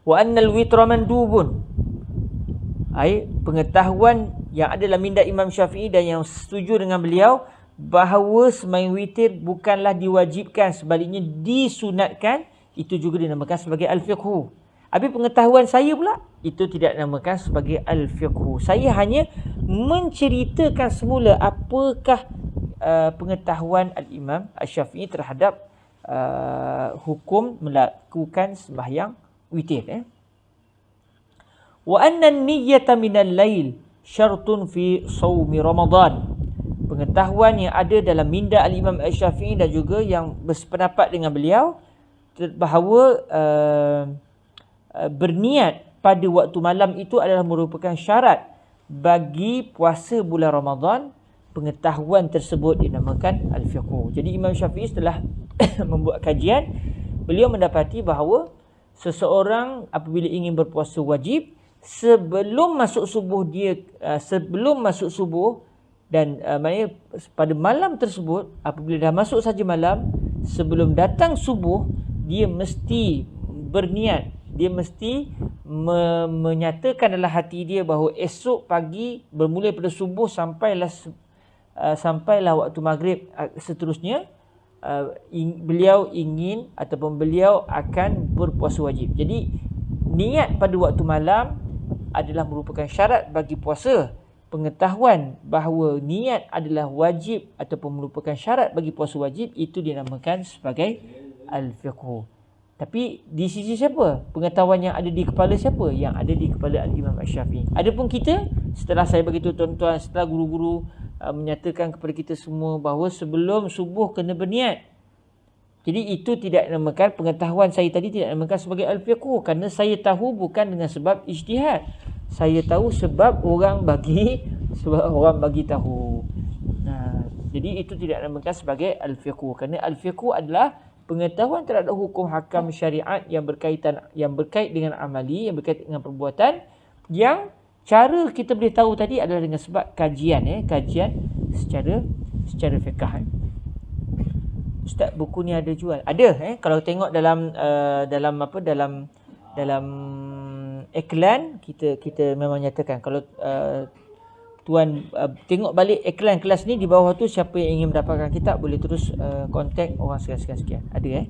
Wa annal witra mandubun. Pengetahuan yang ada dalam minda Imam Syafi'i dan yang setuju dengan beliau bahawa sembahyang witir bukanlah diwajibkan, sebaliknya disunatkan, itu juga dinamakan sebagai al-fiqhu. Habis pengetahuan saya pula, itu tidak dinamakan sebagai al-fiqhu. Saya hanya menceritakan semula apakah pengetahuan Al-Imam Asy-Syafi'i terhadap hukum melakukan sembahyang witir. Wa anna an-niyyata minal lail syartun fi shaumi Ramadan. Pengetahuan yang ada dalam minda Al-Imam Asy-Syafi'i dan juga yang bersependapat dengan beliau bahawa berniat pada waktu malam itu adalah merupakan syarat bagi puasa bulan Ramadan. Pengetahuan tersebut dinamakan al-fiqhu. Jadi Imam Syafi'i setelah membuat kajian, beliau mendapati bahawa seseorang apabila ingin berpuasa wajib, sebelum masuk subuh dan maknanya pada malam tersebut, apabila dah masuk saja malam, sebelum datang subuh, dia mesti berniat, dia mesti menyatakan dalam hati dia bahawa esok pagi bermula pada subuh sampailah waktu maghrib seterusnya, beliau ingin ataupun beliau akan berpuasa wajib. Jadi niat pada waktu malam adalah merupakan syarat bagi puasa. Pengetahuan bahawa niat adalah wajib ataupun merupakan syarat bagi puasa wajib, itu dinamakan sebagai al-fiqhu. Tapi di sisi siapa? Pengetahuan yang ada di kepala siapa? Yang ada di kepala Al-Imam Asy-Syafi'i. Adapun kita, setelah saya beritahu tuan-tuan, setelah guru-guru menyatakan kepada kita semua bahawa sebelum subuh kena berniat. Jadi itu tidak dinamakan, pengetahuan saya tadi tidak dinamakan sebagai al-fiqhu, kerana saya tahu bukan dengan sebab ijtihad. Saya tahu sebab orang bagi tahu. Jadi itu tidak dinamakan sebagai al-fiqhu, kerana al-fiqhu adalah pengetahuan terhadap hukum hakam syariat yang berkait dengan amali, yang berkait dengan perbuatan, yang cara kita boleh tahu tadi adalah dengan sebab kajian secara fiqh. Ustaz, buku ni ada jual? Ada. Kalau tengok dalam iklan kita memang nyatakan kalau tuan tengok balik iklan kelas ni di bawah tu, siapa yang ingin mendapatkan kitab boleh terus kontak orang sekian-sekian. Ada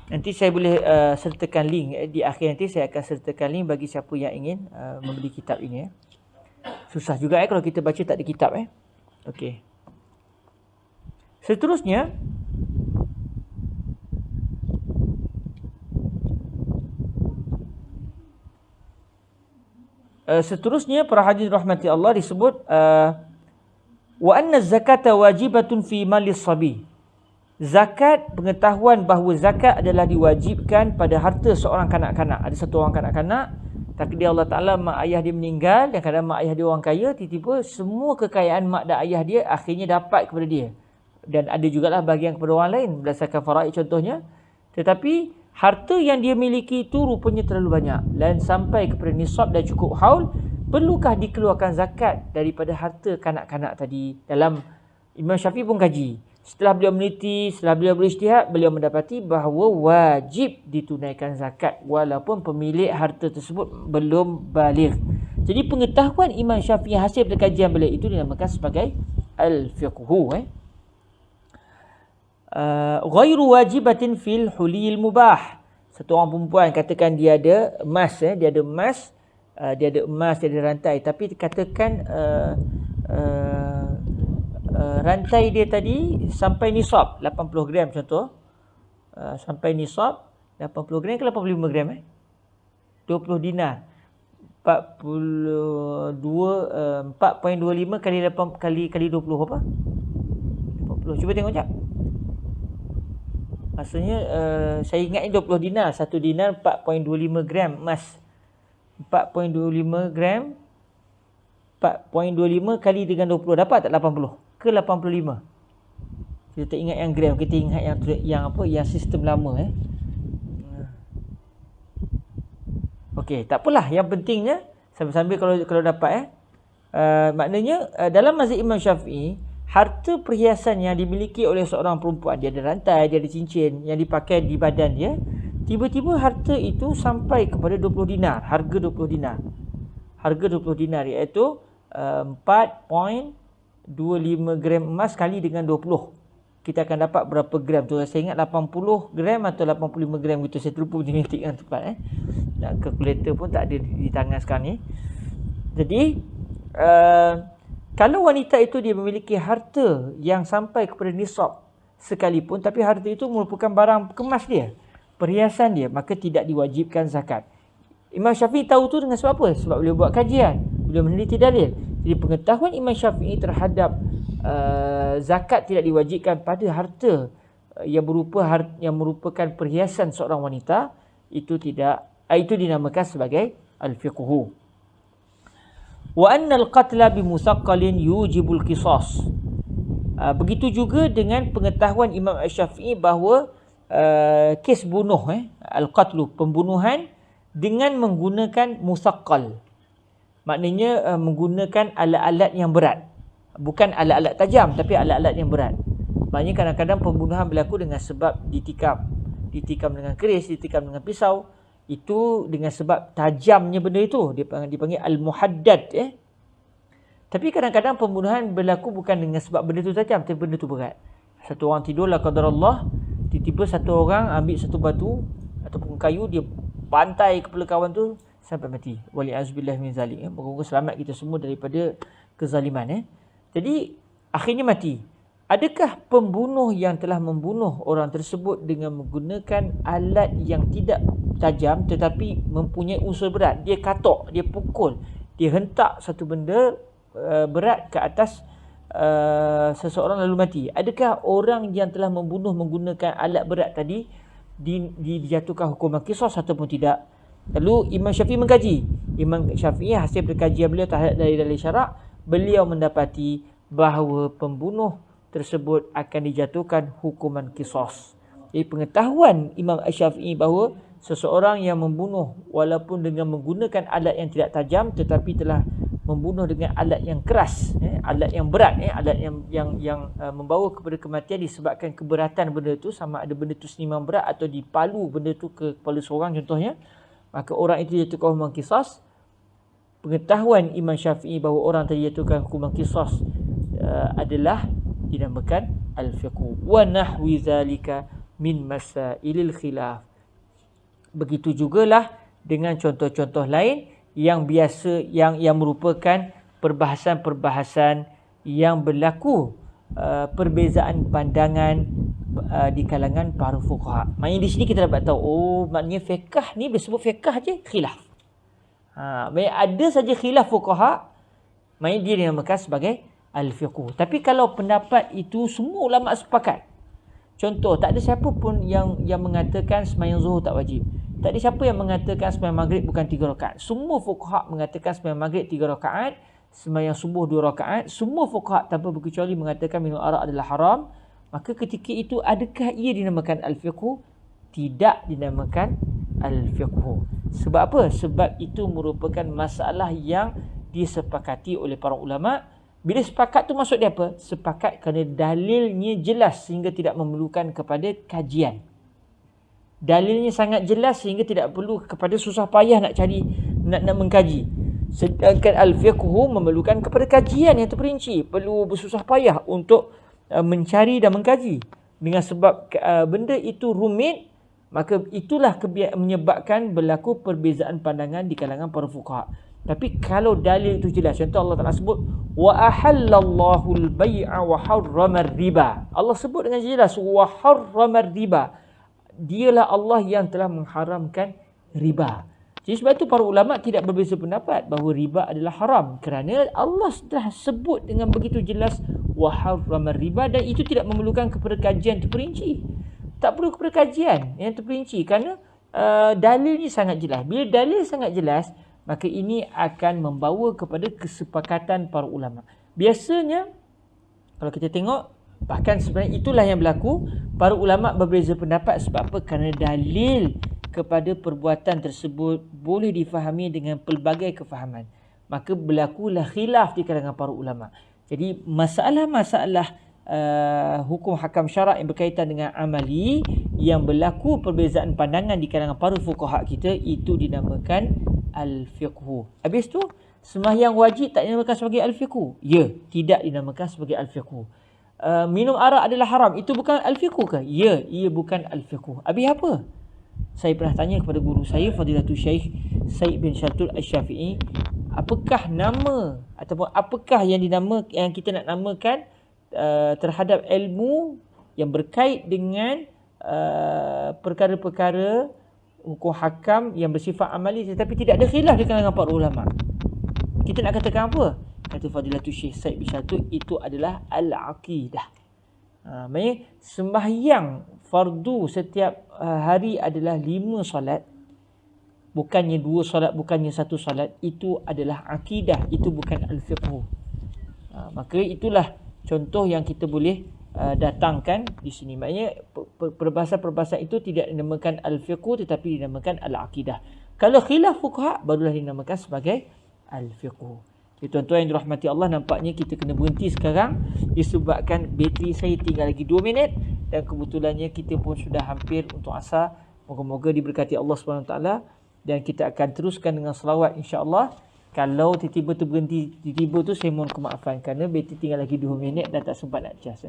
nanti saya boleh sertakan link di akhir nanti saya akan sertakan link bagi siapa yang ingin membeli kitab ini Susah juga kalau kita baca tak ada kitab Okey. Seterusnya para hadirin rahmati Allah disebut wa anna zakata wajibatun fi malis sabi. Zakat, pengetahuan bahawa zakat adalah diwajibkan pada harta seorang kanak-kanak. Ada satu orang kanak-kanak, takdir Allah Ta'ala mak ayah dia meninggal, dan kadang mak ayah dia orang kaya, tiba-tiba semua kekayaan mak dan ayah dia akhirnya dapat kepada dia. Dan ada jugalah bahagian kepada orang lain berdasarkan faraid contohnya. Tetapi harta yang dia miliki itu rupanya terlalu banyak dan sampai kepada nisab dan cukup haul, perlukah dikeluarkan zakat daripada harta kanak-kanak tadi? Dalam Imam Syafi'i pun kaji. Setelah beliau meneliti, setelah beliau berijtihad, beliau mendapati bahawa wajib ditunaikan zakat walaupun pemilik harta tersebut belum baligh. Jadi pengetahuan Imam Syafi'i hasil dari kajian beliau itu dinamakan sebagai al-fiqhu. Ghairu wajibatin fil hulil mubah. Satu orang perempuan katakan dia ada emas, dia ada emas, dia ada rantai, tapi katakan rantai dia tadi sampai nisab 80 gram contoh. Sampai nisab 80 gram ke 85 gram 20 dinar. 4.25 kali 20 apa? 40. Cuba tengok jap. Maksudnya saya ingat ni 20 dinar. 1 dinar 4.25 gram emas. 4.25 gram 4.25 kali dengan 20 dapat tak 80 ke 85? Kita tak ingat yang gram, kita ingat yang sistem lama Okey, tak apalah, yang pentingnya sambil-sambil kalau dapat maknanya dalam mazhab Imam Syafi'i, harta perhiasan yang dimiliki oleh seorang perempuan, dia ada rantai, dia ada cincin yang dipakai di badan dia, tiba-tiba harta itu sampai kepada 20 dinar, harga 20 dinar. Harga 20 dinar iaitu 4.25 gram emas kali dengan 20. Kita akan dapat berapa gram tu? Saya ingat 80 gram atau 85 gram gitu. Saya terlupa matematik yang tepat Dan kalkulator pun tak ada di tangan sekarang ni. Jadi kalau wanita itu dia memiliki harta yang sampai kepada nisab sekalipun, tapi harta itu merupakan barang kemas dia, perhiasan dia, maka tidak diwajibkan zakat. Imam Syafi'i tahu tu dengan sebab apa? Sebab beliau buat kajian, beliau meneliti dalil. Jadi pengetahuan Imam Syafi'i terhadap zakat tidak diwajibkan pada harta yang merupakan perhiasan seorang wanita, itu dinamakan sebagai al-fiqhu. Wa annal qatla bimusaqqalin yujibul qisas. Begitu juga dengan pengetahuan Imam Syafi'i bahawa kes bunuh al-qatlu, pembunuhan dengan menggunakan musaqqal. Maknanya menggunakan alat-alat yang berat. Bukan alat-alat tajam, tapi alat-alat yang berat. Maknanya kadang-kadang pembunuhan berlaku dengan sebab ditikam dengan keris, ditikam dengan pisau. Itu dengan sebab tajamnya benda itu, dipanggil al-muhaddad. Tapi kadang-kadang pembunuhan berlaku bukan dengan sebab benda itu tajam, tapi benda itu berat. Satu orang tidur, la qadarallah, tiba-tiba satu orang ambil satu batu ataupun kayu, dia pantai kepala kawan tu sampai mati. Wali'azubillah min zalik. Moga-moga selamat kita semua daripada kezaliman. Jadi akhirnya mati. Adakah pembunuh yang telah membunuh orang tersebut dengan menggunakan alat yang tidak tajam tetapi mempunyai unsur berat? Dia katok, dia pukul, dia hentak satu benda berat ke atas seseorang lalu mati. Adakah orang yang telah membunuh menggunakan alat berat tadi dijatuhkan hukuman qisas ataupun tidak? Lalu Imam Syafi'i mengkaji. Imam Syafi'i hasil perkajian beliau terhadap dalil-dalil syarak, beliau mendapati bahawa pembunuh tersebut akan dijatuhkan hukuman qisas. Jadi pengetahuan Imam Syafi'i bahawa seseorang yang membunuh walaupun dengan menggunakan alat yang tidak tajam tetapi telah membunuh dengan alat yang keras, alat yang berat, alat yang membawa kepada kematian disebabkan keberatan benda itu, sama ada benda itu seniman berat atau dipalu benda itu ke kepala seorang contohnya, maka orang itu dijatuhkan hukuman qisas. pengetahuan Imam Syafi'i bahawa orang terjatuhkan hukuman qisas adalah dinamakan al-fiqh. Wa nahwi zalika min masailil khilaf. Begitu jugalah dengan contoh-contoh lain yang biasa, yang merupakan perbahasan-perbahasan yang berlaku perbezaan pandangan di kalangan para fuqaha. Maknanya di sini kita dapat tahu, maknanya fiqh ni disebut fiqh je khilaf. Maknanya ada saja khilaf fuqaha, maknanya dia dinamakan sebagai al-fiqh. Tapi kalau pendapat itu semua ulama sepakat. Contoh, tak ada siapa pun yang mengatakan sembahyang zuhur tak wajib. Tak ada siapa yang mengatakan sembahyang maghrib bukan 3 rakaat. Semua fuqaha mengatakan sembahyang maghrib 3 rakaat, sembahyang subuh 2 rakaat. Semua fuqaha tanpa berkecuali mengatakan minum arak adalah haram. Maka ketika itu adakah ia dinamakan al-fiqh? Tidak dinamakan al-fiqh. Sebab apa? Sebab itu merupakan masalah yang disepakati oleh para ulama. Bila sepakat tu maksud dia apa? Sepakat kerana dalilnya jelas sehingga tidak memerlukan kepada kajian. Dalilnya sangat jelas sehingga tidak perlu kepada susah payah nak cari, nak mengkaji. Sedangkan al-fiqh memerlukan kepada kajian yang terperinci. Perlu bersusah payah untuk mencari dan mengkaji. Dengan sebab benda itu rumit, maka itulah menyebabkan berlaku perbezaan pandangan di kalangan para fuqaha. Tapi kalau dalil itu jelas, contoh Allah Ta'ala sebut wa ahallallahu al-bai'a wa harrama riba. Allah sebut dengan jelas wa harrama riba. Dialah Allah yang telah mengharamkan riba. Jadi sebab itu para ulama tidak berbeza pendapat bahawa riba adalah haram, kerana Allah telah sebut dengan begitu jelas wa harrama riba, dan itu tidak memerlukan kepada kajian terperinci. Tak perlu kepada kajian yang terperinci kerana dalilnya sangat jelas. Bila dalil sangat jelas, maka ini akan membawa kepada kesepakatan para ulama. Biasanya kalau kita tengok, bahkan sebenarnya itulah yang berlaku, para ulama berbeza pendapat sebab apa? Kerana dalil kepada perbuatan tersebut boleh difahami dengan pelbagai kefahaman. Maka berlakulah khilaf di kalangan para ulama. Jadi masalah-masalah hukum hakam syarak yang berkaitan dengan amali, yang berlaku perbezaan pandangan di kalangan para fuqaha kita, itu dinamakan al-fiqh. Habis tu, sembahyang wajib tak dinamakan sebagai al-fiqh? Ya, tidak dinamakan sebagai al-fiqh. Minum arak adalah haram, itu bukan al-fiqh ke? Ya, ia bukan al-fiqh. Habis apa? Saya pernah tanya kepada guru saya, Fadilatul Syekh Said bin Syatul Asy-Syafi'i, apakah nama ataupun apakah yang kita nak namakan terhadap ilmu yang berkait dengan perkara-perkara hukum hakam yang bersifat amali tetapi tidak ada khilaf di kalangan para ulama. Kita nak katakan apa? Kata Fadilatul Syekh Said bin Syatul, itu adalah al-aqidah. Maksudnya sembahyang fardu setiap hari adalah 5 solat, bukannya 2 solat, bukannya 1 solat. Itu adalah akidah, itu bukan al-fiqh. Maka itulah contoh yang kita boleh datangkan di sini. Maknanya perbahasan-perbahasan itu tidak dinamakan al-fiqh tetapi dinamakan al-aqidah. Kalau khilaf fuqaha barulah dinamakan sebagai al-fiqh. Jadi tuan-tuan yang dirahmati Allah, nampaknya kita kena berhenti sekarang disebabkan bateri saya tinggal lagi 2 minit dan kebetulannya kita pun sudah hampir untuk asar. Moga-moga diberkati Allah SWT, dan kita akan teruskan dengan selawat insya-Allah. Kalau tiba-tiba terberhenti tiba-tiba tu, saya mohon kemaafan kerana bateri tinggal lagi 2 minit dan tak sempat nak cas.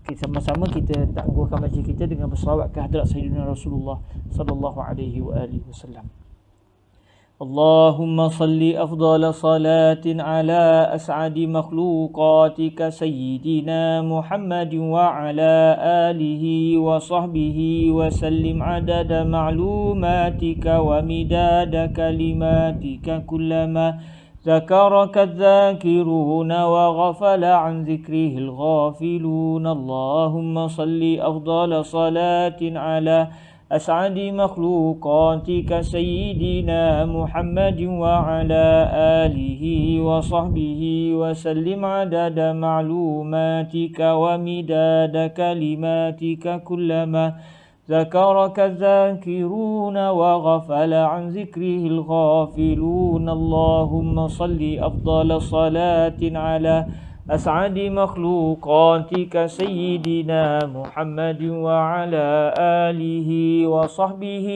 Okay, sama-sama kita tangguhkan majlis kita dengan berselawat ke hadrat Sayyidina Rasulullah sallallahu alaihi wasallam. اللهم صل أفضل صلاة على أسعد مخلوقاتك سيدنا محمد وعلى آله وصحبه وسلم عدد معلوماتك ومداد كلماتك كلما ذكرك الذاكرون وغفل عن ذكره الغافلون. اللهم صل أفضل صلاة على أسعد مخلوقاتك سيدنا محمد وعلى آله وصحبه وسلم عدد معلوماتك ومداد كلماتك كلما ذكرك الذاكرون وغفل عن ذكره الغافلون. اللهم صل أفضل صلاة على أسعد مخلوقاتك سيدنا محمد وعلى آله وصحبه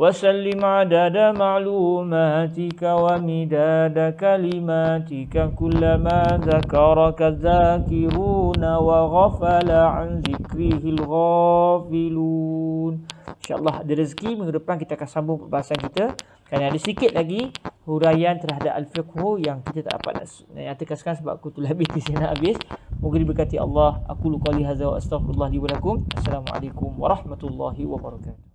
وسلم عدد معلوماتك ومداد كلماتك كلما ذكرك الذاكرون وغفل عن ذكره الغافلون. InsyaAllah ada rezeki minggu depan kita akan sambung perbahasan kita. Kerana ada sikit lagi huraian terhadap Al-Fiqhu yang kita tak dapat nak nyatakan sebab aku tu habis di sini nak habis. Moga diberkati Allah. Aku qali hadza wa astaghfirullah li wa lakum. Assalamualaikum warahmatullahi wabarakatuh.